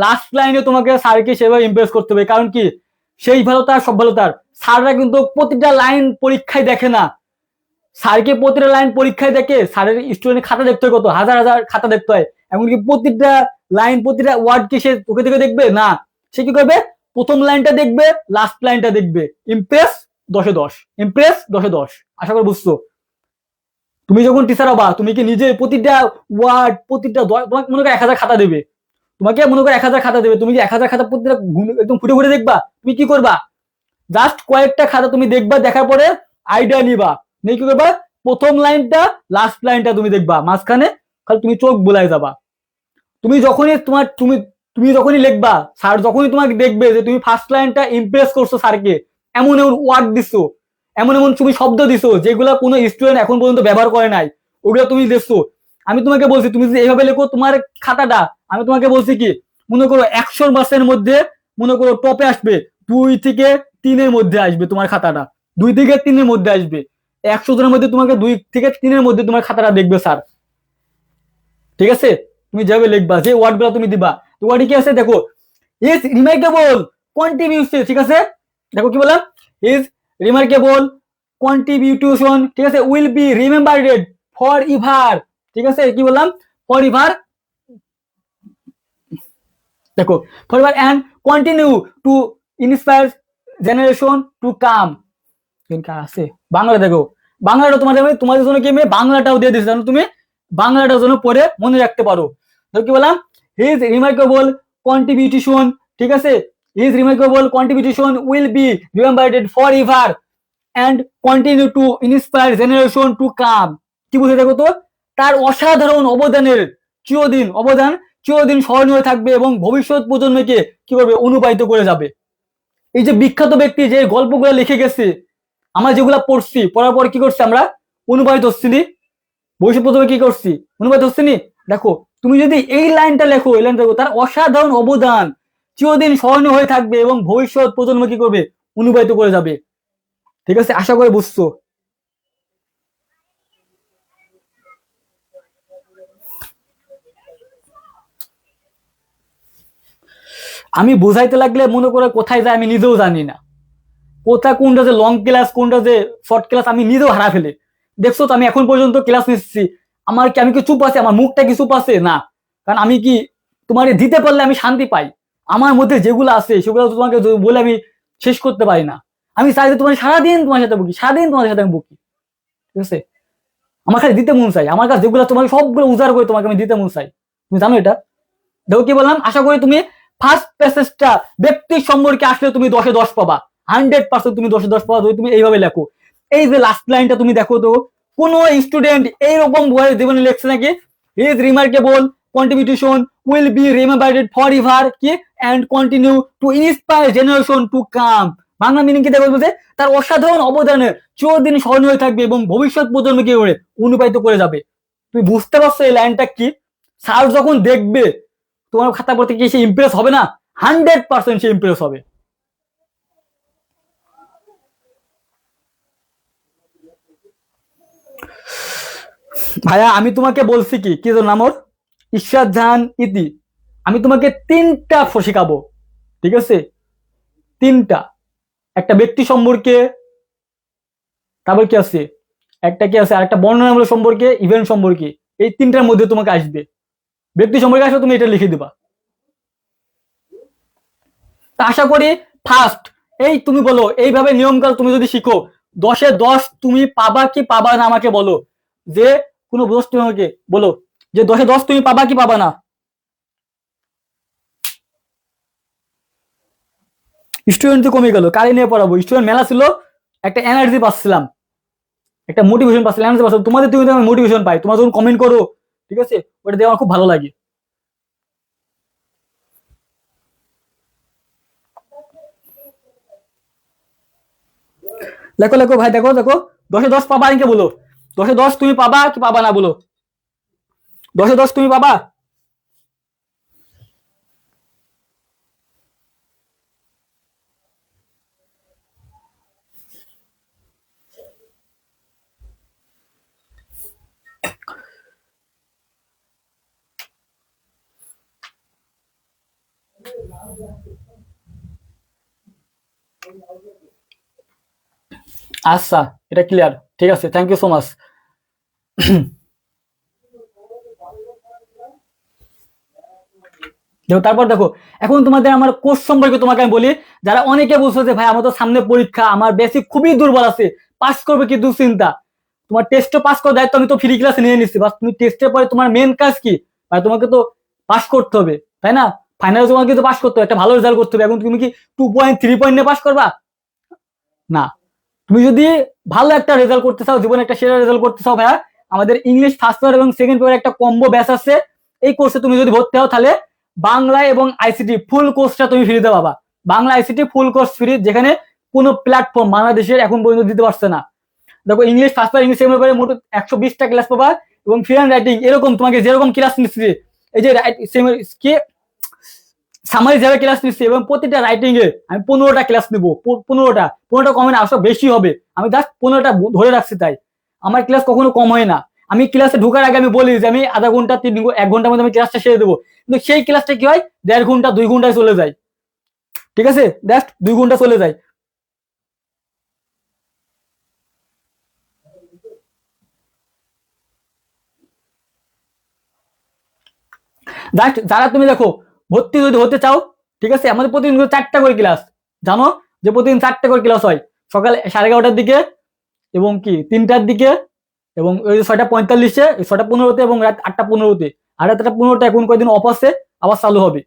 লাস্ট লাইনে তোমাকে স্যারকে সেভাবে ইমপ্রেস করতে হবে। কারণ কি, সেই ভালো তার সব ভালো তার, স্যাররা কিন্তু প্রতিটা লাইন পরীক্ষায় দেখে না, স্যারকে প্রতিটা লাইন পরীক্ষায় দেখে, স্যারের স্টুডেন্টের খাতা দেখতে হয় কত হাজার হাজার খাতা দেখতে হয়, এমনকি প্রতিটা লাইন প্রতিটা ওয়ার্ড কি সে চোখে দেখে দেখবে না, সে কি করবে, প্রথম লাইনটা দেখবে, লাস্ট লাইনটা দেখবে, ইমপ্রেস 10-এ 10, ইমপ্রেস 10-এ 10। আশা করি বুঝছো। তুমি যখন টিচার হবা, তুমি কি নিজে প্রতিটা ওয়ার্ড প্রতিটা তোমাকে মনে করো 1000 খাতা দেবে, তোমাকে মনে করো 1000 খাতা দেবে, তুমি কি 1000 খাতা প্রতিটা একদম ফুটে ফুটে দেখবা? তুমি কি করবা, জাস্ট কয়েকটা খাতা তুমি দেখবা, দেখার পরে আইডিয়া নিবা, নিয়ে কি করবা, প্রথম লাইনটা লাস্ট লাইনটা তুমি দেখবা, মাঝখানে খালি তুমি চোখ বুলাই যাবা। তুমি যখনই তোমার তুমি যখনই লিখবা, স্যার যখনই তোমাকে দেখবে যে তুমি ফার্স্ট লাইনটা ইমপ্রেস করছো স্যারকে, এমন এমন ওয়ার্ড দিছো, এমন এমন তুমি শব্দ দিছো যেগুলো কোনো স্টুডেন্ট এখন পর্যন্ত ব্যবহার করে নাই, ওগুলো তুমি দেখছো। আমি তোমাকে বলছি তুমি যদি এইভাবে লেখো তোমার খাতাটা, আমি তোমাকে বলছি কি, মনে করো 100 মার্কসের মধ্যে মনে করো টপে আসবে 2 থেকে 3-এর মধ্যে আসবে তোমার খাতাটা, 2 থেকে 3-এর মধ্যে আসবে, 100 জনের মধ্যে তোমাকে 2 থেকে 3-এর মধ্যে তোমার খাতাটা দেখবে স্যার। ঠিক আছে, তুমি যাবে লিখবা যে ওয়ার্ড গুলো তুমি দিবা, তো ওয়ার্ডে কি আছে দেখো, ইজ রিমার্কেবল কন্ট্রিবিউশন, ঠিক আছে, দেখো কি বললাম, ইজ রিমার্কেবল কন্ট্রিবিউশন, ঠিক আছে, will be remembered forever, ঠিক আছে, কি বললাম, ফর ইভার দেখো forever and continue to inspire generation to come. আছে বাংলা, দেখো বাংলাটা তোমাদের জন্য কি আমি বাংলাটাও দিয়ে দিচ্ছি, তুমি বাংলাটার জন্য পড়ে মনে রাখতে পারো। কি বললাম, হিজ রিমার্কেবল কন্ট্রিবিউশন, ঠিক আছে, his remarkable contribution will be remembered forever and continue to inspire generation to come. কি বুঝে দেখো তো, তার অসাধারণ চিরদিন স্মরণীয় থাকবে এবং ভবিষ্যৎ প্রজন্মকে কি করবে, অনুপ্রাণিত করে যাবে। এই যে বিখ্যাত ব্যক্তি যে গল্পগুলো লিখে গেছে, আমরা যেগুলা পড়ছি, পড়ার পর কি করছি আমরা, অনুপ্রাণিত হচ্ছি, ভবিষ্যৎ প্রজন্মে কি করছি, অনুপ্রাণিত হচ্ছি। দেখো তুমি যদি এই লাইনটা লেখো, এই লাইনটা দেখো, তার অসাধারণ অবদান চিরদিন স্মরণীয় হয়ে থাকবে এবং ভবিষ্যৎ প্রজন্ম কি করবে, অনুপ্রাণিত করে যাবে। ঠিক আছে, আশা করে বুঝছো। আমি বোঝাইতে লাগলে মনে করে কোথায় যায় আমি নিজেও জানি না, কোনটা যে লং ক্লাস কোনটা যে শর্ট ক্লাস আমি নিজেও হারা ফেলে। দেখছো তো আমি এখন পর্যন্ত ক্লাস নিচ্ছি, আমি কি চুপ আছে, আমার মুখটা কি চুপ আছে না, কারণ আমি কি তোমার দিতে পারলে আমি শান্তি পাই। আমার মধ্যে যেগুলো আছে সেগুলো তোমাকে বলে আমি শেষ করতে পারি না। আমি চাই যে তোমার সারাদিন তোমার সাথে বকি, সারাদিন তোমার সাথে আমি বকি, ঠিক আছে। আমার খালি দিতে মন চাই, আমার কাছে যেগুলো তোমাকে সবগুলো উজাড় করে তোমাকে আমি দিতে মন চাই, তুমি জানো এটা। দেখো কি বললাম, আশা করি তুমি ফার্স্ট প্যাসেজটা ব্যক্তির সম্পর্কে আসলে তুমি 10-10 পাবা, 100% তুমি 10-10 পাবা যদি তুমি এইভাবে লেখো। এই যে লাস্ট লাইনটা তুমি দেখো তো, কোন স্টুডেন্ট এইরকম বইয়ের জীবনে লেখছে নাকি, his remarkable contribution will be remembered forever কি and continue to inspire generation to come. Bangla meaning কি দেখো বলছে, তার অসাধারণ অবদানে চিরদিন স্মরণীয় থাকবে এবং ভবিষ্যৎ প্রজন্মকে অনুপ্রাণিত করে যাবে। তুমি বুঝতে পারছো এই লাইনটা কি? স্যার যখন দেখবে তোমার খাতা পড়তে কি সে ইমপ্রেস হবে না? 100% সে ইমপ্রেস হবে। ভাইয়া আমি তোমাকে বলছি কি কি নাম ওর, ঈশ্বর জাহান ইতি, আমি তোমাকে 3টা শেখাবো, ঠিক আছে, 3টা। একটা ব্যক্তি সম্পর্কে, তারপর কি আছে, একটা কি আছে, আরেকটা বর্ণনামূলক সম্পর্কে, ইভেন্ট সম্পর্কে। এই 3টার মধ্যে তোমাকে আসবে, ব্যক্তি সম্পর্কে আসবে তুমি এটা লিখে দিবা। তা আশা করি ফার্স্ট এই তুমি বলো, এইভাবে নিয়মকাল তুমি যদি শিখো, 10-10 তুমি পাবা কি পাবা না আমাকে বলো, যে কোনো দোষ তুমি আমাকে বলো, যে 10-10 তুমি পাবা কি পাবা না। স্টুডেন্ট তো কমে গেল, কারে নিয়ে পড়াবো, স্টুডেন্ট মেলা ছিল, একটা এনার্জি পাচ্ছিলাম, একটা মোটিভেশন পাচ্ছিলাম, এনার্জি পাচ্ছিলাম, তোমাদের তুমি আমি মোটিভেশন পাই, তোমার যখন কমেন্ট করো, ঠিক আছে, ওটা দেখে আমার খুব ভালো লাগে। লেখো লেখো ভাই, দেখো দেখো, 10-10 পাবা আমাকে বলো, 10-10 তুমি পাবা কি পাবা না বলো, 10-10 তুমি পাবা। আচ্ছা, এটা ক্লিয়ার, ঠিক আছে, থ্যাংক ইউ সো মাচ। দেখো তারপর দেখো, এখন তোমাদের আমার কোর্স সম্পর্কে তোমাকে আমি বলি, যারা অনেকে বলছো যে ভাই আমার তো সামনে পরীক্ষা, আমার বেসিক খুবই দুর্বল আছে, পাস করবে কি দুশ্চিন্তা, তোমার টেস্টে পাস করার দায়িত্ব আমি তো ফ্রি ক্লাসে নিয়ে নিচ্ছি, বাস তুমি টেস্টের পরে তোমার মেন কাজ কি, ভাই তোমাকে তো পাস করতে হবে, তাই না, ফাইনালে তোমাকে কিন্তু পাস করতে হবে, একটা ভালো রেজাল্ট করতে হবে। এখন তুমি কি 2.3 পয়েন্ট নিয়ে পাস করবা না, তুমি যদি ভালো একটা রেজাল্ট করতে চাও, জীবনে একটা সেরা রেজাল্ট করতে চাও ভাইয়া, আমাদের ইংলিশ ফার্স্ট পেপার এবং সেকেন্ড পেপার একটা কম্বো ব্যাচ আছে, এই কোর্সে তুমি যদি ভর্তি হও তাহলে বাংলা এবং আইসিটি ফুল কোর্সটা তুমি ফ্রিতে পাবা। Bangla ICT full course free, যেখানে কোনো প্ল্যাটফর্ম বাংলাদেশের এখন পর্যন্ত দিতে পারছে না। দেখো English first paper, English second পেপারে মোট 120টা ক্লাস পাবা, এবং ফ্রি হ্যান্ড রাইটিং এরকম তোমাকে যেরকম ক্লাস নিচ্ছি, এই যে কি সামারি যারা ক্লাস নিচ্ছি, এবং প্রতিটা রাইটিং এ আমি 15টা ক্লাস নিবো, 15টা কমে না, আসলে বেশি হবে, আমি জাস্ট 15টা ধরে রাখছি, তাই আমার ক্লাস কখনো কম হয় না। আমি ক্লাসে ঢোকার আগে আমি বলি যে আমি আধা ঘন্টা 1 ঘন্টার মধ্যে আমি ক্লাসটা সেরে দেবো, কিন্তু সেই ক্লাসটা কি হয় 1.5 ঘন্টা 2 ঘন্টায় চলে যায়, ঠিক আছে, জাস্ট 2 ঘন্টা চলে যায়। জাস্ট যারা তুমি দেখো ভর্তি যদি হতে চাও, ঠিক আছে, আমাদের প্রতিদিন 4টা করে ক্লাস, জানো যে প্রতিদিন 4টা করে ক্লাস হয়, সকাল 11:30টার দিকে এবং কি 3টার দিকে এবং ওই 6:45-এ, 6:15-তে এবং রাত 8:15-তে। আর রাত 8:15-টা এখন কয়েকদিন অফ আছে, আবার চালু হবে,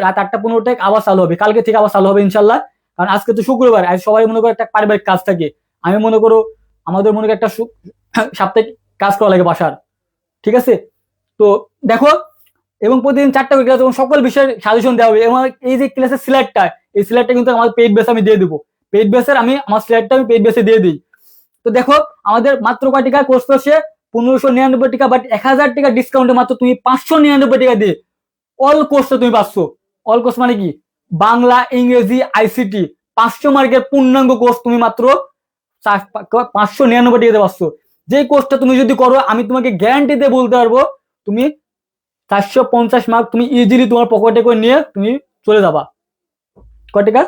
রাত 8:15-টায় আবার চালু হবে, কালকে থেকে আবার চালু হবে ইনশাল্লাহ। কারণ আজকে তো শুক্রবার, আজ সবাই মনে করো একটা পারিবারিক কাজ থাকে, আমি মনে করো আমাদের মনে করো একটা সাপ্তাহিক কাজ করা লাগে বাসার, ঠিক আছে। তো দেখো, এবং প্রতিদিন 4টা করে ক্লাস এবং সকল বিষয়ের সাজেশন দেওয়া হবে। এবং এই যে ক্লাসের সিলেক্টটা, এই সিলেক্টটা কিন্তু আমার পেইড বেসে আমি দিয়ে দেবো, পেইড বেসের আমি আমার সিলেক্টটা আমি পেইড বেসে দিয়ে দিই। তো দেখো আমাদের মাত্র কয় টাকা কোর্স করছে, 1599 টাকা, বাট 1000 টাকা ডিসকাউন্টে মাত্র তুমি 599 টাকা দিয়ে অল কোর্সটা তুমি পাচ্ছ। অল কোর্স মানে কি, বাংলা, ইংরেজি, আইসিটি 500 মার্কের পূর্ণাঙ্গ কোর্স তুমি মাত্র 599 টাকাতে পাচ্ছ। যে কোর্সটা তুমি যদি করো, আমি তোমাকে গ্যারান্টি দিয়ে বলতে পারবো, তুমি 450 মার্ক তুমি ইজিলি তোমার পকেটে করে নিয়ে তুমি চলে যাবা। কয় টাকা,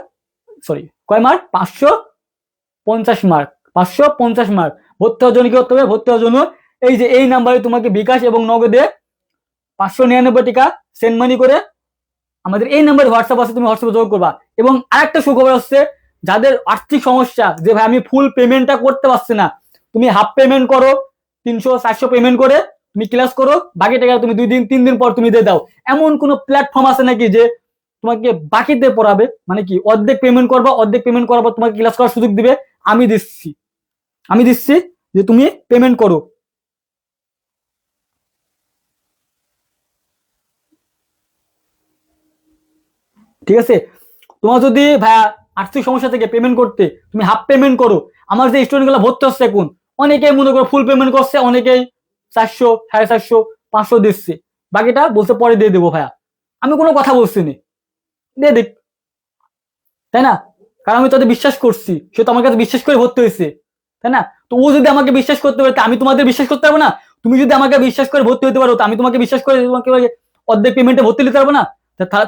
সরি কয় মার্ক, 550 মার্ক, 550 মার্ক। ভর্তি হওয়ার জন্য কি করতে হবে, ভর্তি হওয়ার জন্য এই যে এই নাম্বারে তোমাকে বিকাশ এবং নগদে 599 টাকা সেন্ড মানি করে আমাদের এই নাম্বারে হোয়াটসঅ্যাপ আছে, তুমি হোয়াটসঅ্যাপে যোগ করবা। এবং আরেকটা সুখবর হচ্ছে, যাদের আর্থিক সমস্যা, যে ভাই আমি ফুল পেমেন্টটা করতে পারছি না, তুমি হাফ পেমেন্ট করো, 300-400 পেমেন্ট করে তুমি ক্লাস করো, বাকি টাকা তুমি 2-3 দিন পর তুমি দিয়ে দাও। এমন কোন প্ল্যাটফর্ম আছে নাকি যে তোমাকে বাকিতে পড়াবে, মানে কি অর্ধেক পেমেন্ট করবা, অর্ধেক পেমেন্ট করার পর তোমাকে ক্লাস করার সুযোগ দিবে? আমি দিচ্ছি, আমি দিচ্ছি যে তুমি পেমেন্ট করো, ঠিক আছে। তোমার যদি ভাইয়া আর্থিক সমস্যা থেকে পেমেন্ট করতে, তুমি হাফ পেমেন্ট করো। আমার যে স্টুডেন্ট গুলো ভর্তি হচ্ছে এখন, অনেকেই মনে করো ফুল পেমেন্ট করছে, অনেকেই 400, 450, 500 দিচ্ছে, বাকিটা বলছে পরে দিয়ে দেবো ভাইয়া। আমি কোনো কথা বলছি না, দিয়ে দেখ, তাই না? কারণ আমি তাদের বিশ্বাস করছি, সে তো আমার কাছে বিশ্বাস করে ভর্তি হয়েছে, তাই না? তো ও যদি আমাকে বিশ্বাস করতে পারে, আমি তোমাদের বিশ্বাস করতে পারবো না? তুমি যদি আমাকে বিশ্বাস করে ভর্তি হতে পারো, তো আমি তোমাকে বিশ্বাস করে তোমাকে অর্ধেক পেমেন্টে ভর্তি নিতে পারবো না?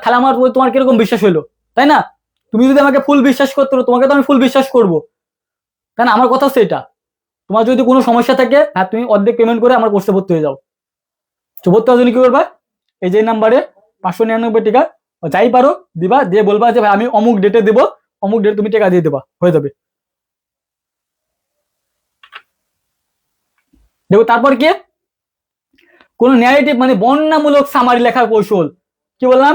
তাহলে আমার তোমার কিরকম বিশ্বাস হলো, তাই না? তুমি যদি আমাকে ফুল বিশ্বাস করতে পারো, তোমাকে তো আমি ফুল বিশ্বাস করবো, তাই না? আমার কথা হচ্ছে এটা। তোমার যদি কোনো সমস্যা থাকে, হ্যাঁ তুমি অর্ধেক পেমেন্ট করে আমার কোর্সে ভর্তি হয়ে যাও। তো ভর্তি হওয়ার জন্য কি করবা, এই যে নাম্বারে 599 টাকা যাই পারো দিবা, দিয়ে বলবা যে ভাই আমি অমুক ডেটে দেবো, অমুক ডেটে তুমি টাকা দিয়ে দেবা, হয়ে যাবে। দেখো তারপর কি, কোন ন্যারেটিভ মানে বর্ণনামূলক সামারি লেখার কৌশল। কি বললাম,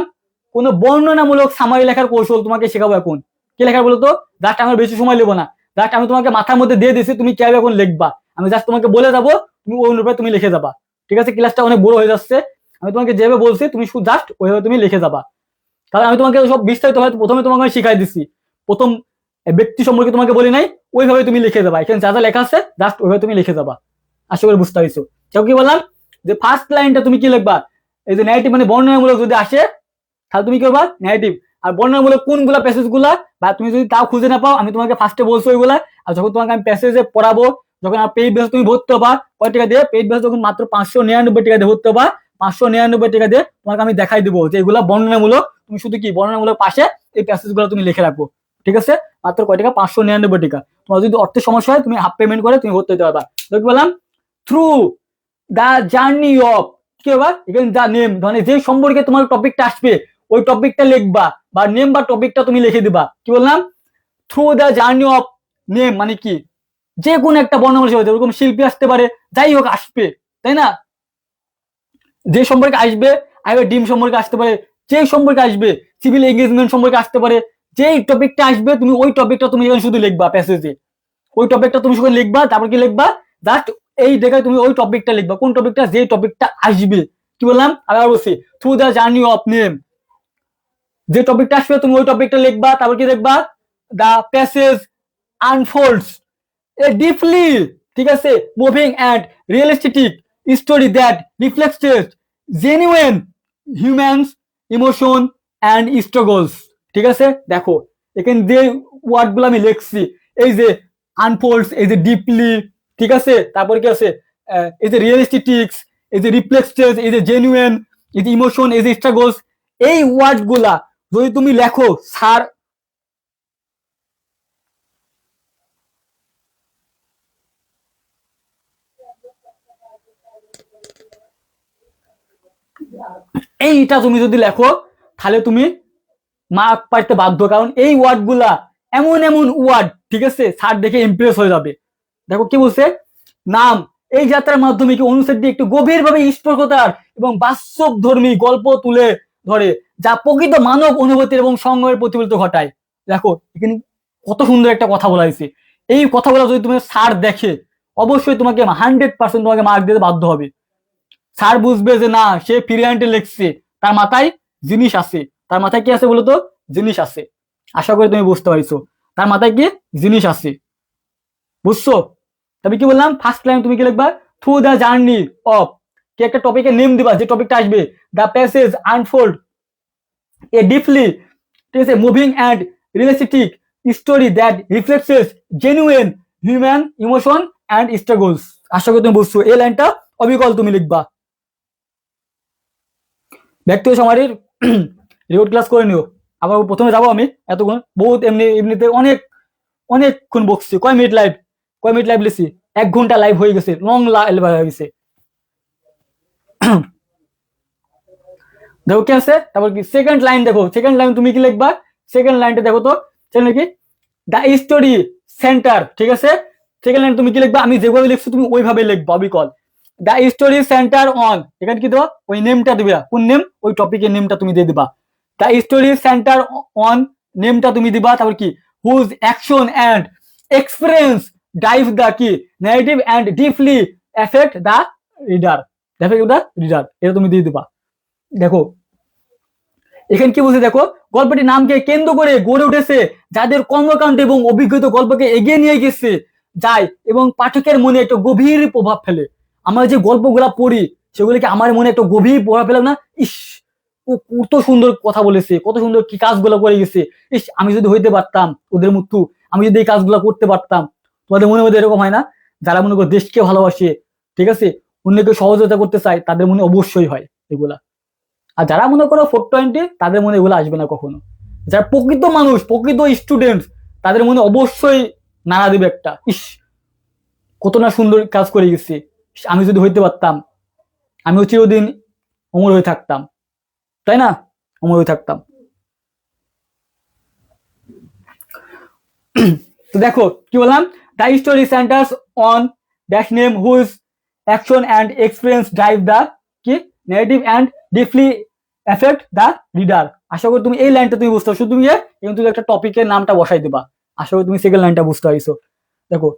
কোন বর্ণনামূলক সামারি লেখার কৌশল তোমাকে শেখাবো এখন। কি লেখা বলো তো, জাস্ট আমার বেশি সময় নেবো না, জাস্ট আমি তোমাকে মাথার মধ্যে দিয়ে দিছি, তুমি কিভাবে এখন লিখবা, আমি জাস্ট তোমাকে বলে যাবো, তুমি ওই অনুযায়ী তুমি লিখে যাবা, ঠিক আছে। ক্লাসটা অনেক বড় হয়ে যাচ্ছে, আমি তোমাকে যেভাবে বলছি তুমি জাস্ট ওইভাবে তুমি লিখে যাবা। কারণ আমি তোমাকে সব বিস্তারিত হয়তো প্রথমে তোমাকে আমি শিখাই দিছি, প্রথম ব্যক্তি সম্পর্কে তোমাকে বলি নাই, ওইভাবে তুমি লিখে যাবা, এখানে যা যা লেখা আছে জাস্ট ওইভাবে তুমি লিখে যাবা। আশা করি বুঝতে পারছো। কেউ কি বললাম, যে ফার্স্ট লাইনটা তুমি কি লিখবা, এই যে ন্যারেটিভ মানে বর্ণনামূলক যদি আসে, তাহলে তুমি কি করবা ন্যারেটিভ। আর বর্ণনামূলক কোনগুলা প্যাসেজ গুলা, বা তুমি যদি তাও খুঁজে না পাও, আমি তোমাকে ফার্স্টে বলছি ওইগুলা। আর যখন তোমাকে আমি প্যাসেজে পড়াবো, যখন আমার পেইড বেস তুমি ভর্তি হবা, কয় টাকা দিয়ে পেইড বেস, যখন মাত্র 599 টাকা দিয়ে ভর্তি হবা, 599 টাকা দিয়ে তোমাকে আমি দেখাই দিবো যে এগুলা বর্ণনামূলক। তুমি শুধু কি বর্ণনামূলক পাশে এই প্যাসেজ গুলো তুমি লিখে রাখবো, ঠিক আছে। মাত্র কয় টাকা, 599 টাকা। তোমার যদি অর্থের সমস্যা হয়, তুমি হাফ পেমেন্ট করে তুমি ভর্তি হতে পারবা। তো কি বললাম, থ্রু দ্য জার্নি অফ, কি হবে এখানে দ্য নেম, মানে যে সম্পর্কে তোমার টপিকটা আসবে ওই টপিকটা লিখবা, বা নেম বা টপিকটা তুমি লিখে দিবা। কি বললাম, through the journey of name মানে কি, যে কোনো একটা বর্ণমালা হতে পারে, ওরকম শিল্পী আসতে পারে, যাই হোক আসবে, তাই না? যে সম্পর্কে আসবে, আইবে ডিম সম্পর্কে আসতে পারে, যে সম্পর্কে আসবে সিভিল এঙ্গেজমেন্ট সম্পর্কে আসতে পারে, যেই টপিকটা আসবে তুমি ওই টপিকটা তুমি এখানে শুধু লিখবা প্যাসেজে, ওই টপিকটা তুমি শুধু লিখবা। তারপর কি লিখবা, জাস্ট এই জায়গায় তুমি ওই টপিকটা লিখবা, কোন টপিকটা, যে টপিকটা আসবে। কি বললাম, আবার বলছি, through the journey of name, যে টপিকটা আসবে তুমি ওই টপিকটা লিখবা। তারপর কি লিখবা, দ্য প্যাসেজ আনফোল্ডস এ ডিপলি, ঠিক আছে, moving and realistic story that reflects genuine humans emotion and struggles, ঠিক আছে। দেখো এখানে যে ওয়ার্ডগুলো আমি লিখছি, এই যে আনফোল্ডস, এই যে ডিপলি, ঠিক আছে, তারপর কি আছে, এই যে রিয়েলিস্টিক্স, এই যে রিফ্লেক্সেস, এই যে জেনুইন, এই যে ইমোশন, এই যে স্ট্রাগলস, এই ওয়ার্ডগুলা যদি তুমি লেখো, স্যার এইটা তুমি যদি লেখো, তাহলে তুমি মার্ক পাইতে বাধ্য, কারণ এই ওয়ার্ডগুলা এমন এমন ওয়ার্ড, ঠিক আছে, স্যার দেখে ইমপ্রেস হয়ে যাবে। দেখো কি বলছে, নাম, এই যাত্রার মাধ্যমে কি অনুচ্ছেদ দিয়ে একটু গভীরভাবে স্পর্শতার এবং বাস্তবধর্মী গল্প তুলে ধরে, যা প্রকৃত মানব অনুভূতির এবং সংগ্রহের প্রতিফলিত ঘটায়। দেখো এখানে কত সুন্দর একটা কথা বলা হয়েছে। এই কথাগুলো যদি তুমি স্যার দেখে, অবশ্যই তোমাকে 100% তোমাকে মার্ক দিতে বাধ্য হবে। স্যার বুঝবে যে না, সে ফ্রি হ্যান্ডে লিখছে, তার মাথায় জিনিস আছে। তার মাথায় কি আছে বলতো? জিনিস আছে। আশা করি তুমি বুঝতে পারছো, তার মাথায় কি জিনিস আছে, বুঝছো? তবে কি বললাম, ফার্স্ট লাইন তুমি কি লিখবা, থ্রু দ্য জার্নি অফ, কি একটা টপিকের নেম দিবা, যে টপিকটা আসবে, the passage unfold a deeply, ঠিক আছে, moving and realistic story that reflects genuine human emotion and struggles. আশা করি তুমি বুঝছো। এই লাইনটা অবিকল তুমি লিখবা। ব্যক্তিগত সামারির রিপোর্ট ক্লাস করে নিও। আবার প্রথমে যাবো আমি, এতক্ষণ বহুত এমনিতে অনেকক্ষণ বকছি। কয় মিনিট লাইভ লিখছি? 1 ঘন্টা লাইভ হয়ে গেছে, লং লাইভ হয়ে গেছে। দেখো কি আছে, তারপর কি সেকেন্ড লাইন, দেখো সেকেন্ড লাইন তুমি কি লিখবা, সেকেন্ড লাইনটা দেখো তো, সেখানে কি দ্য স্টোরি সেন্টার, ঠিক আছে। সেকেন্ড লাইন তুমি কি লিখবা, আমি যেভাবে লিখছি তুমি ওইভাবে লিখবা অবিকল। দ্য স্টোরি সেন্টার অন, এখানে কি দেবা, ওই নেমটা দিবা, কোন নেম, ওই টপিকের নেমটা তুমি দিয়ে দিবা। দ্য স্টোরি সেন্টার অন, নেমটা তুমি দিবা। তারপর কি, whose action and experience drive the key narrative and deeply affect the reader, এটা তুমি দিয়ে দিবা। দেখো এখানে কি বলছে, দেখো গল্পটির নামকে কেন্দ্র করে গড়ে উঠেছে যাদের কর্মকাণ্ড এবং অভিজ্ঞতা গল্পকে এগিয়ে নিয়ে গেছে যায় এবং পাঠকের মনে একটা গভীর প্রভাব ফেলে। আমরা যে গল্পগুলা পড়ি সেগুলিকে আমার মনে একটা গভীর প্রভাব ফেলে না, ইস ও কত সুন্দর কথা বলেছে, কত সুন্দর কি কাজগুলো করে গেছে, ইস আমি যদি হইতে পারতাম ওদের মতো, আমি যদি এই কাজগুলো করতে পারতাম। তোমাদের মনে মধ্যে এরকম হয় না? যারা মনে করো দেশকে ভালোবাসে, ঠিক আছে, অন্যকে সহযোগিতা করতে চায়, তাদের মনে অবশ্যই হয় এগুলা। আর যারা মনে করো 420, তাদের মনে এগুলো আসবে না কখনো। যারা প্রকৃত মানুষ, প্রকৃত স্টুডেন্ট, তাদের মনে অবশ্যই নাড়া দিবে একটা, ইস কত না সুন্দর কাজ করে গেছি, আমি যদি হইতে পারতাম, আমিও চিরদিন অমর হয়ে থাকতাম, তাই না? অমর হয়ে থাকতাম। তো দেখো কি বললাম, the story centers on dash name whose action and experience drive the key negative and deeply affect the reader. আশা করি তুমি এই লাইনটা তুমি বুঝতে পারছো। তুমি কিন্তু একটা টপিকের নামটা বসাই দিবা। আশা করি তুমি সেকেন্ড লাইনটা বুঝতে পারছো। দেখো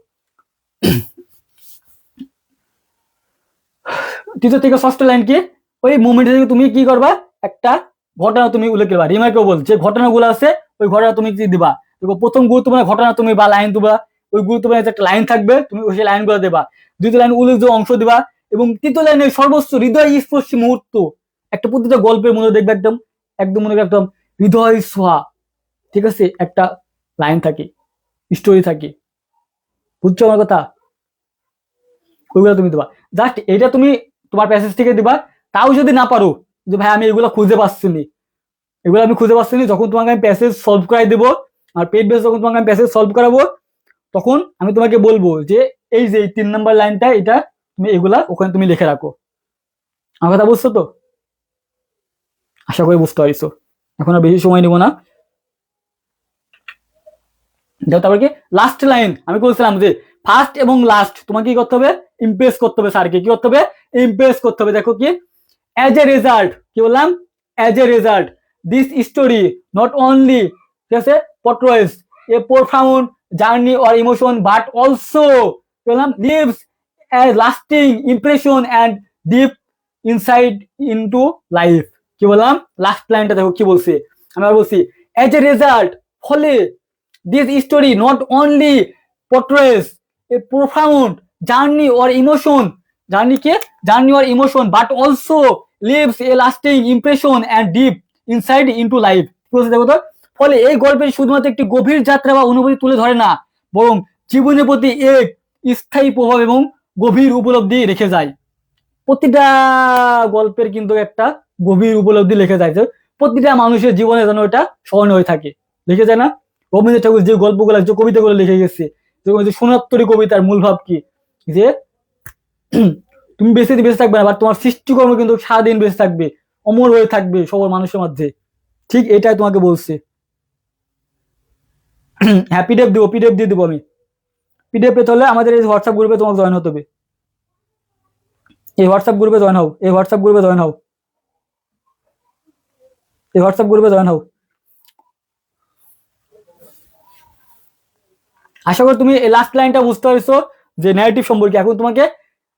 তৃতীয় থেকে ষষ্ঠ লাইন কি, ওই মুভমেন্ট থেকে তুমি কি করবা, একটা ঘটনা তুমি উল্লেখ করবা, রিমার্কেবল যে ঘটনাগুলো আছে ওই ঘটনা তুমি কি দিবা। দেখো প্রথম গুরুত্বপূর্ণ ঘটনা তুমি বা লাইন দিবা, ওই গুরুত্বপূর্ণ একটা লাইন থাকবে, তুমি ওই লাইনগুলো দেবা। দ্বিতীয় লাইন উল্লেখযোগ্য অংশ দিবা, এবং তৃতীয় লাইনে সর্বোচ্চ হৃদয় স্পর্শী মুহূর্ত, একটা প্রতিটা গল্পের মধ্যে দেখবে একদম একদম মনে একদম হৃদয় ছোঁয়া, ঠিক আছে, একটা লাইন থাকে, স্টোরি থাকে, বুঝছো আমার কথা? ওইগুলো তুমি দিবা। জাস্ট এটা তুমি তোমার প্যাসেজ থেকে দিবা। তাও যদি না পারো যে ভাই আমি এগুলো খুঁজে পাচ্ছি না, এগুলো আমি খুঁজে পাচ্ছি না, যখন তোমাকে আমি প্যাসেজ সলভ করাই দেবো, আর পেড বেস যখন তোমাকে আমি প্যাসেজ সলভ করাবো, তখন আমি তোমাকে বলবো যে এই যে 3 নম্বর লাইনটা, এটা তুমি এগুলা ওখানে তুমি লিখে রাখো। আমার কথা বুঝছো তো? আশা করি বুঝতে পারছো। এখন আর বেশি সময় নিব না। তারপর কি লাস্ট লাইন, আমি বলছিলাম যে ফার্স্ট এবং লাস্ট তোমাকে কি করতে হবে, ইমপ্রেস করতে হবে, স্যারকে কি করতে হবে, ইমপ্রেস করতে হবে। দেখো কি, অ্যাজ এ রেজাল্ট, কি বললাম, as a result this story not only, ঠিক আছে, portrays a profound journey or emotion but also বললাম leaves a lasting impression and deep insight into life। কি বললাম, লাস্ট লাইনটা দেখো কি বলছি, আমি বলছি অ্যাজ এ রেজাল্ট, ফলে this story not only portrays a profound journey or emotion, journey or emotion but also leaves a lasting impression and deep insight into life। দেখো তো, ফলে এই গল্পে শুধুমাত্র একটি গভীর যাত্রা বা অনুভূতি তুলে ধরে না, বরং জীবনের প্রতি এক স্থায়ী প্রভাব এবং গভীর উপলব্ধি রেখে যায়। প্রতিটা গল্পের কিন্তু একটা গভীর উপলব্ধি রেখে যায়, প্রতিটা মানুষের জীবনে যেন এটা স্মরণীয় হয়ে থাকে। লিখে যায় না রবীন্দ্রনাথ ঠাকুর যে গল্পগুলো, যে কবিতাগুলো লিখে গেছে, যেমন যে সোনাত্তরী কবিতার মূল ভাব কি, যে তুমি বেঁচে থাকবে না, বাট তোমার সৃষ্টিকর্ম কিন্তু সারাদিন বেঁচে থাকবে, অমর হয়ে থাকবে সবার মানুষের মধ্যে। ঠিক এটাই তোমাকে বলছি। হ্যাঁ, পিডিএফ দেবো, পিডিএফ দিয়ে দেবো আমি। পিডিএফ পেতে হলে আমাদের এই হোয়াটসঅ্যাপ গ্রুপে তোমাকে জয়েন হতে হবে। এই হোয়াটসঅ্যাপ গ্রুপে জয়েন হও, এই হোয়াটসঅ্যাপ গ্রুপে জয়েন হও, এই হোয়াটসঅ্যাপ গ্রুপে জয়েন হও। আশা করি তুমি এই লাস্ট লাইনটা বুঝতে পারছো যে ন্যারেটিভ সম্পর্কে। এখন তোমাকে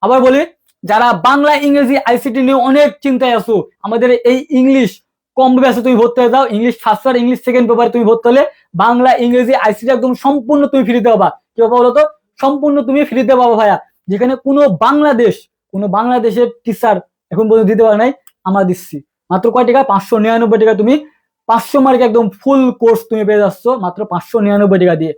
আবার বলি, যারা বাংলা ইংরেজি আইসিটি নিয়ে অনেক চিন্তায় আছো, আমাদের এই ইংলিশ কম ব্যাচে তুমি ভর্তি হয়ে যাও। English first paper, English second পেপারে তুমি ভর্তি হলে বাংলা ইংরেজি আইসিটি একদম সম্পূর্ণ তুমি ফ্রিতে পাবা। কি পাবা বলো তো? সম্পূর্ণ তুমি ফ্রিতে পাবা ভাইয়া। যেখানে কোনো বাংলাদেশের টিচার এখন পর্যন্ত দিতে পারে নাই, আমরা দিচ্ছি। মাত্র কয় টাকা? 599 টাকা। তুমি 500 মার্ক একদম ফুল কোর্স তুমি পেয়ে যাচ্ছ মাত্র 599 টাকা দিয়ে।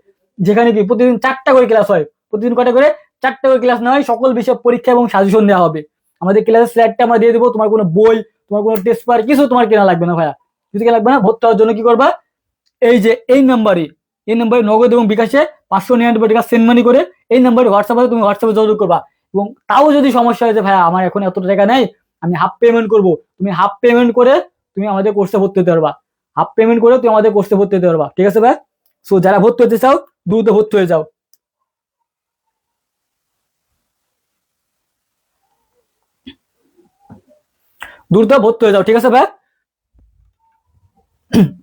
যেখানে কি প্রতিদিন 4টা করে ক্লাস হয়। প্রতিদিন কয়টা করে? 4টা করে ক্লাস নেওয়া হয়। সকল বিষয় পরীক্ষা এবং সাজেশন দেওয়া হবে। আমাদের ক্লাসের স্ল্যাটটা আমরা দিয়ে দেবো। তোমার কোনো বই, তোমার কোনো টেস্ট পেপার কিছু তোমার কেনা লাগবে না ভাইয়া। কিছু কেনা লাগবে না। ভর্তি হওয়ার জন্য কি করবা? এই যে এই নাম্বারে নগদ এবং বিকাশে 599 টাকা সেন্ড মানি করে এই নাম্বারে হোয়াটসঅ্যাপে তুমি হোয়াটসঅ্যাপে যোগাযোগ করবা। এবং তাও যদি সমস্যা হয় যে ভাইয়া আমার এখন এত টাকা নেই, আমি হাফ পেমেন্ট করবো, তুমি হাফ পেমেন্ট করে তুমি আমাদের কোর্সে ভর্তি হতে পারবা। হাফ পেমেন্ট করে তুমি আমাদের কোর্সে ভর্তি হতে পারবা। ঠিক আছে ভাই? সো যারা ভর্তি হতে চাও দ্রুত ভর্তি হয়ে যাও। দ্রুত ভর্তি হয়ে যাও। ঠিক আছে ভাই?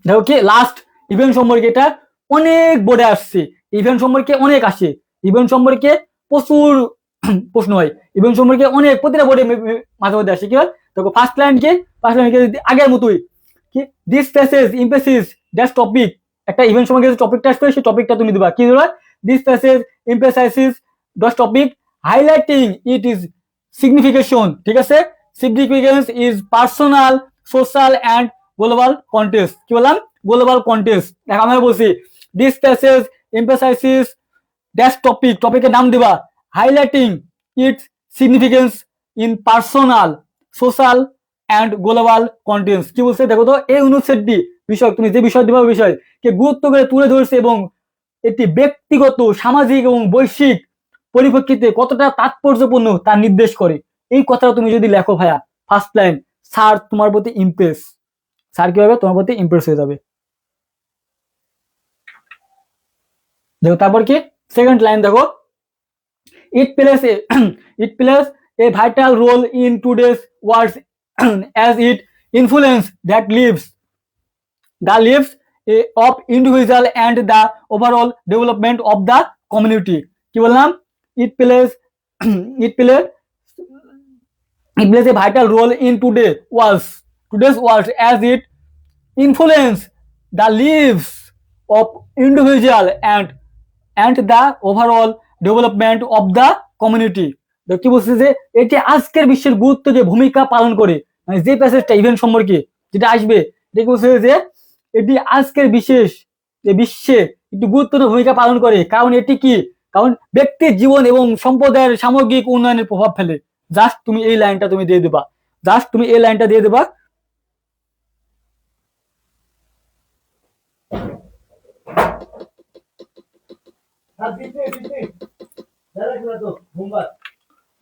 দেখো কি লাস্ট ইভেন্ট সম্পর্কে, এটা অনেক বোর্ডে আসছে। ইভেন্ট সম্পর্কে অনেক আসে। ইভেন্ট সম্পর্কে প্রচুর প্রশ্ন হয়। ইভেন্ট সম্পর্কে অনেক প্রতিটা বোর্ডে মাঝে মধ্যে আসে। কি হয় দেখো, ফার্স্ট লাইনকে আগের মতোই কি দিস প্যাসেজ ইমপ্রেসিস দ্যাট টপিক, একটা ইভেন্ট সম্পর্কে যে টপিকটা আসবে সেই টপিকটা তুমি দিবা। কি দিবা? This passage emphasizes that topic highlighting it is signification. ঠিক আছে? Significance is personal, social and global context. কি বললাম? Global context. দেখো আমি বলছি this passage emphasizes dash topic, টপিকের নাম দিবা, highlighting its significance in personal, social and global context. কি বলছে দেখো তো, এই অনুচ্ছেদটি বিষয়, তুমি যে বিষয় দিবা বিষয় কে গুরুত্ব করে তুলে ধরছে এবং এটি ব্যক্তিগত, সামাজিক এবং বৈশ্বিক পরিপ্রেক্ষিতে কতটা তাৎপর্যপূর্ণ তা নির্দেশ করে। এই কথাটা তুমি যদি লেখো ভাইয়া, ফার্স্ট লাইন, স্যার তোমার প্রতি ইমপ্রেস, স্যার কি হবে? তোমার প্রতি ইমপ্রেস হয়ে যাবে। দেখো তারপর কি সেকেন্ড লাইন দেখো, it plays a it plays a vital role in today's world as it influence that the lives of individual and the overall development of the community। কি বললাম? it plays it plays it plays a vital role in today's world as it influence the lives of individual and the overall development of the community। কি বলছে যে এটি আজকের বিশ্বের গুরুত্ব যে ভূমিকা পালন করে, মানে যে প্যাসেজটা ইভেন্ট সম্পর্কে যেটা আসবে, এটা বলছে যে এটি আজকের বিশ্বে একটি গুরুত্বপূর্ণ ভূমিকা পালন করে। কারণ এটি কি? কারণ ব্যক্তির জীবন এবং সম্প্রদায়ের সামগ্রিক উন্নয়নের প্রভাব ফেলে। জাস্ট তুমি এই লাইনটা তুমি দিয়ে দেবা। জাস্ট তুমি এই লাইনটা দিয়ে দেবা।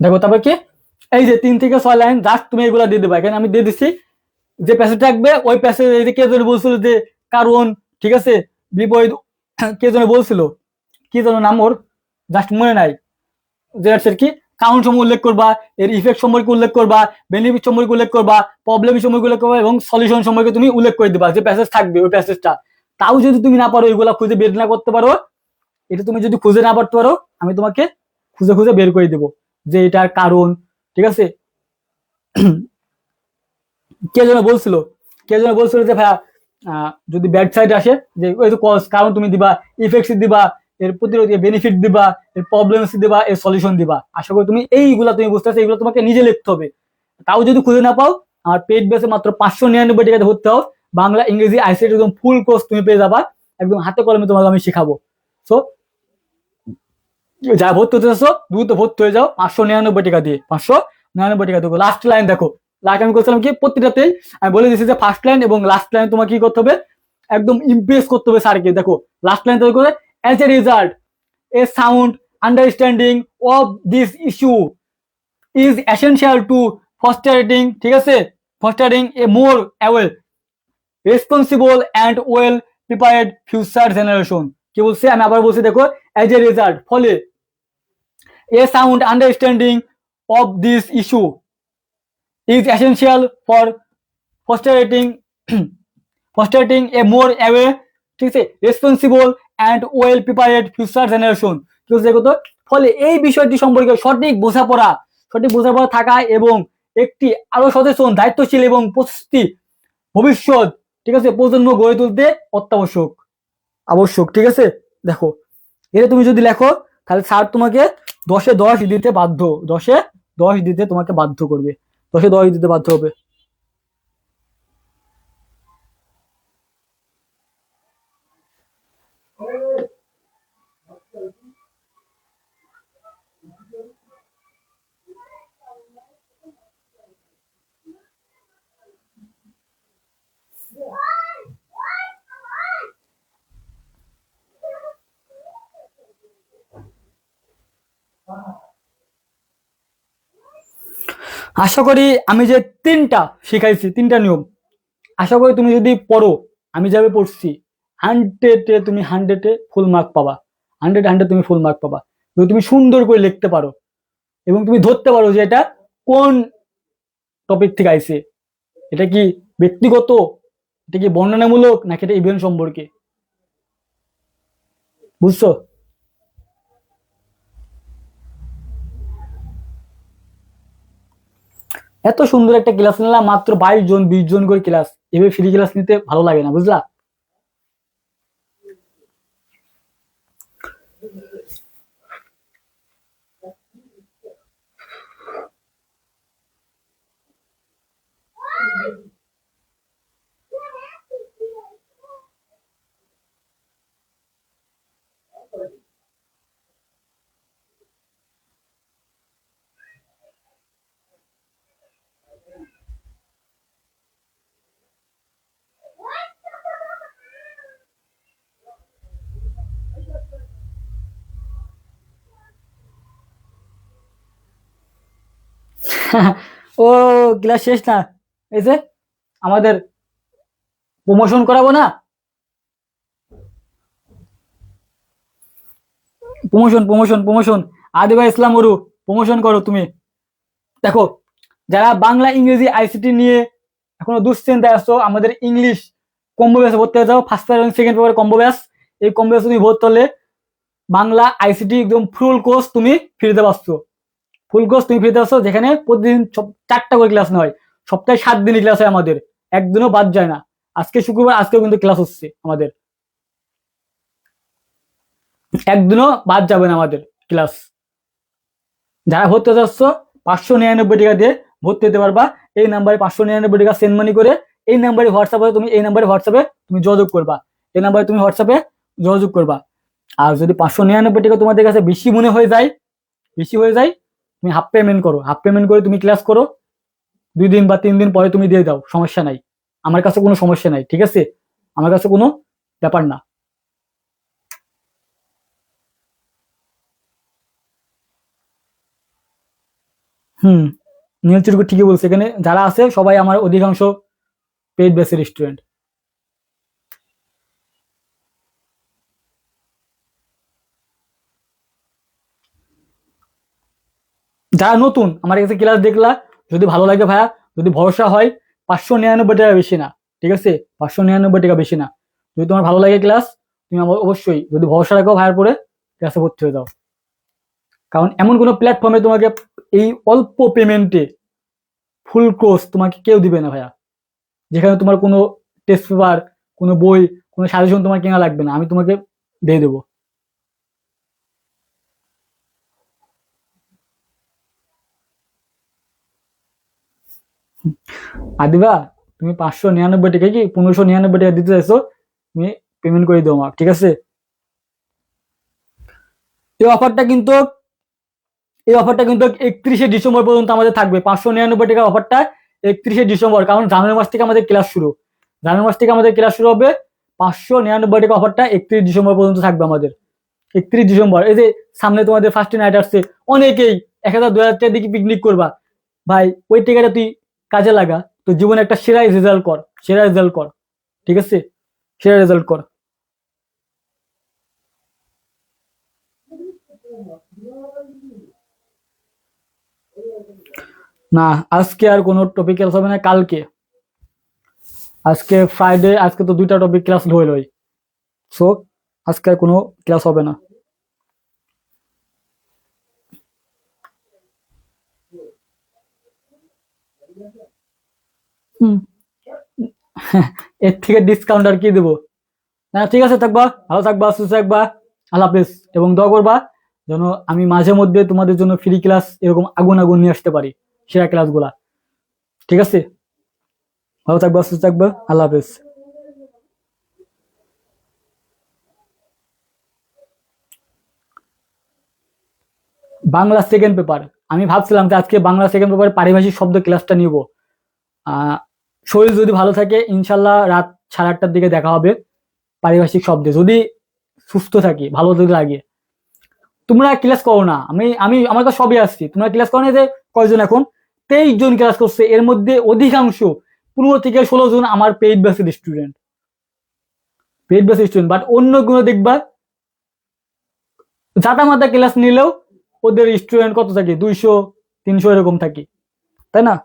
দেখো তারপর কি এই যে 3 থেকে 6 লাইন জাস্ট তুমি এগুলা দিয়ে দেবা। এখানে আমি দিয়ে দিচ্ছি যে প্যাসেজ থাকবে ওই প্যাসেজ। কে যেন বলছিল যে কারণ, ঠিক আছে, বিপরীত, কে যেন বলছিল, কি যেন নাম ওর, জাস্ট মনে নাই। যে কি কারণ সম্পর্কে উল্লেখ করবা, এর ইফেক্ট সম্পর্কে উল্লেখ করবা, বেনিফিট সম্পর্কে উল্লেখ করবা, প্রবলেম সম্পর্কে উল্লেখ করবা এবং সলিউশন সম্পর্কে তুমি উল্লেখ করে দিবা। যে প্যাসেজ থাকবে ওই প্যাসেজটা, তাও যদি তুমি না পারো, এগুলা খুঁজে বের না করতে পারো, এটা তুমি যদি খুঁজে না পারতে পারো, আমি তোমাকে খুঁজে খুঁজে বের করে দেবো যে এটার কারণ। ঠিক আছে? কে যেন বলছিল যে ভাইয়া যদি ব্যাড সাইড আসে যে কজ, কারণ তুমি দিবা, ইফেক্টস দিবা, এর প্রতিরোধ, বেনিফিট দিবা, এর প্রবলেমস দিবা, এর সলিউশন দিবা। আশা করি তুমি এইগুলা তুমি বুঝতে পারছো। এগুলো তোমাকে নিজে লিখতে হবে। তাও যদি খুঁজে না পাও, আমার পেড বেসে মাত্র 599 টাকাতে ভর্তি হও। বাংলা ইংরেজি আইসিটি একদম ফুল কোর্স তুমি পেয়ে যাবা। একদম হাতে কলমে তোমাকে আমি শেখাবো। সো যা ভর্তি হতে চাচ্ছ দ্রুত ভর্তি হয়ে যাও 599 টাকা দিয়ে। 599 টাকা দেবো। লাস্ট লাইন দেখো, লাস্ট আমি করছিলাম কি প্রতিটাতেই আমি বলে দিচ্ছি যে ফার্স্ট লাইন এবং লাস্ট লাইন তোমাকে কি করতে হবে? একদম ইমপ্রেস করতে হবে স্যারকে। দেখো লাস্ট লাইন তৈরি করে, as a result a sound understanding of this issue is essential to fostering, ঠিক আছে, fostering a more aware responsible and well prepared future generation. কি বলছে, আমি আবার বলছি দেখো, অ্যাজ এ রেজাল্ট, ফলে এ sound understanding of this issue is essential for fostering fostering a more aware, ঠিক আছে, responsible and well prepared future generation. কি হচ্ছে দেখো তো, ফলে এই বিষয়টি সম্পর্কে সঠিক বোঝাপড়া থাকা এবং একটি আরো সচেতন, দায়িত্বশীল এবং প্রস্তুতি ভবিষ্যৎ, ঠিক আছে, প্রজন্ম গড়ে তুলতে আবশ্যক। ঠিক আছে, দেখো এটা তুমি যদি লেখো তাহলে স্যার তোমাকে 10-এ 10 দিতে বাধ্য, 10-এ 10 দিতে তোমাকে বাধ্য করবে, 10-এ 10 দিতে বাধ্য হবে। আশা করি আমি যে 3টা শিখাইছি, 3টা নিয়ম, আশা করি তুমি যদি পড়ো, আমি যাবে পড়ছি, 100-এ তুমি 100-এ ফুল মার্ক পাবা, 100 তুমি ফুল মার্ক পাবা। যদি তুমি সুন্দর করে লিখতে পারো এবং তুমি ধরতে পারো যে এটা কোন টপিক থেকে আইছে, এটা কি ব্যক্তিগত, এটা কি বর্ণনামূলক, নাকি এটা ইভেন্ট সম্পর্কে, বুঝছো? এত সুন্দর একটা ক্লাস নিলাম, মাত্র 22 জন 20 জন করে ক্লাস, এভাবে ফ্রি ক্লাস নিতে ভালো লাগে না, বুঝলা? ও, ক্লাস শেষ না, এই যে আমাদের প্রমোশন করাবো না, প্রমোশন আদিবা ইসলাম ওরু, প্রমোশন করো তুমি। দেখো, যারা বাংলা ইংরেজি আইসিটি নিয়ে এখনো দুশ্চিন্তায় আসছো, আমাদের ইংলিশ কম্বো ব্যাচে ভর্তি হয়ে যাও, ফার্স্ট পেপার এবং সেকেন্ড পেপার কম্বো ব্যাচ। এই কম্বো ব্যাচে তুমি ভর্তি হলে বাংলা আইসিটি একদম ফুল কোর্স তুমি ফ্রিতে পাচ্ছ, যেখানে প্রতিদিন 4টা করে ক্লাস হয়, সপ্তাহে 7 দিনই ক্লাস হয় আমাদের, একদিনও বাদ যায় না। আজকে শুক্রবার, আজকেও কিন্তু ক্লাস হচ্ছে আমাদের, একদিনও বাদ যাবে না আমাদের ক্লাস। যারা ভর্তি হতে চাচ্ছ 599 টাকা দিয়ে ভর্তি হতে পারবা। এই নাম্বারে 599 টাকা সেন্ড মানি করে এই নাম্বারে হোয়াটসঅ্যাপে তুমি যোগাযোগ করবা, এই নাম্বারে তুমি হোয়াটসঅ্যাপে যোগাযোগ করবা। আর যদি 599 টাকা তোমাদের কাছে বেশি মনে হয়ে যায়, তুমি হাফ পেমেন্ট করো, হাফ পেমেন্ট করে তুমি ক্লাস করো, 2 দিন বা 3 দিন পরে তুমি দিয়ে দাও, সমস্যা নাই, আমার কাছে কোনো সমস্যা নাই, ঠিক আছে, আমার কাছে কোনো ব্যাপার না। হুম, নীল চিরকুট ঠিকই বলছে, এখানে যারা আছে সবাই আমার অধিকাংশ পেইড বেসের স্টুডেন্ট। যারা নতুন আমার কাছে ক্লাস দেখলা, যদি ভালো লাগে ভাইয়া, যদি ভরসা হয়, 599 টাকা বেশি না, ঠিক আছে, 599 টাকা বেশি না। যদি তোমার ভালো লাগে ক্লাস, তুমি অবশ্যই যদি ভরসা রাখো ভাইয়ার পরে ক্লাসে ভর্তি হয়ে যাও। কারণ এমন কোনো প্ল্যাটফর্মে তোমাকে এই অল্প পেমেন্টে ফুল কোর্স তোমাকে কেউ দিবে না ভাইয়া, যেখানে তোমার কোনো টেস্ট পেপার, কোনো বই, কোনো সাজেশন তোমার কেনা লাগবে না, আমি তোমাকে দিয়ে দেবো। আদিবা, তুমি 599 টাকা কি 1599 টাকা দিতে চাইছো, তুমি পেমেন্ট করে দাও আমার, ঠিক আছে? এই অফারটা কিন্তু 31শে ডিসেম্বর পর্যন্ত আমাদের থাকবে, 599 টাকা অফারটা 31শে ডিসেম্বর, কারণ জানুয়ারি মাস থেকে আমাদের ক্লাস শুরু, হবে। 599 টাকা অফারটা 31 ডিসেম্বর পর্যন্ত থাকবে আমাদের, 31 ডিসেম্বর। এই যে সামনে তোমাদের ফার্স্ট নাইট আসছে, অনেকেই 1000-2000 টাকা দিকে পিকনিক করবা, ভাই ওই টাকাটা তুই কাজে লাগা, তো জীবনে একটা সেরা রেজাল্ট কর। ঠিক আছে, সেটা রেজাল্ট কর। না, আজকে আর কোনো টপিক ক্লাস হবে না, কালকে। আজকে ফ্রাইডে, আজকে তো 2টা টপিক ক্লাস হইলই। সো আজকে আর কোনো ক্লাস হবে না। হুম। এর থেকে ডিসকাউন্ট আর কি দেবো? হ্যাঁ ঠিক আছে, থাকবা, ভালো থাকবা, সুস্থ থাকবা। আল্লাহ হাফেজ। এবং দোয়া করবা যেন আমি মাঝে মধ্যে তোমাদের জন্য ফ্রি ক্লাস এরকম আগুন আগুন নিয়ে আসতে পারি, সেরা ক্লাসগুলা। ঠিক আছে, ভালো থাকবা, সুস্থ থাকবা, আল্লাহ হাফেজ। বাংলা সেকেন্ড পেপার, আমি ভাবছিলাম যে আজকে বাংলা সেকেন্ড পেপারে পারিভাষিক শব্দ ক্লাসটা নিব। আহ শরীর যদি ভালো থাকে ইনশাল্লাহ রাত 8:30টার দিকে দেখা হবে পারিভাষিক শব্দে, যদি সুস্থ থাকি, ভালো যদি লাগে। তোমরা ক্লাস করো না, আমি আমি আমার তো সবই আসছি, তোমরা ক্লাস করো না। যে কয়জন এখন? 23 জন ক্লাস করছে, এর মধ্যে অধিকাংশ 15 থেকে 16 জন আমার paid basis student, paid basis student. But অন্য গুলো দেখবা জাতা মাতা ক্লাস নিলেও ওদের স্টুডেন্ট কত থাকে, 200 300 এরকম থাকি, তাই না?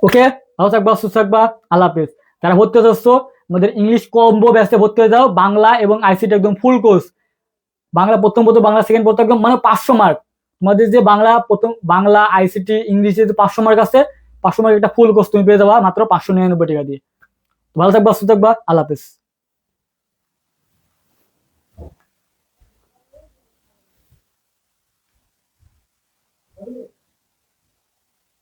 ওকে, ভালো থাকবা, সুস্থ থাকবা, আল্লাহ হাফেজ। যারা ভর্তি হতে চাচ্ছ, আমাদের ইংলিশ কম্বো ব্যাচে ভর্তি হয়ে যাও। বাংলা এবং আইসিটি একদম ফুল কোর্স। বাংলা প্রথম পত্র, বাংলা সেকেন্ড পত্র একদম মানে 500 মার্ক। তোমাদের যে বাংলা প্রথম, বাংলা আইসিটি ইংলিশে যে 500 মার্ক আছে, 500 মার্ক একটা ফুল কোর্স তুমি পেয়ে যাবা মাত্র 599 টাকা দিয়ে। ভালো থাকবা, সুস্থ থাকবা, আল্লাহ হাফেজ।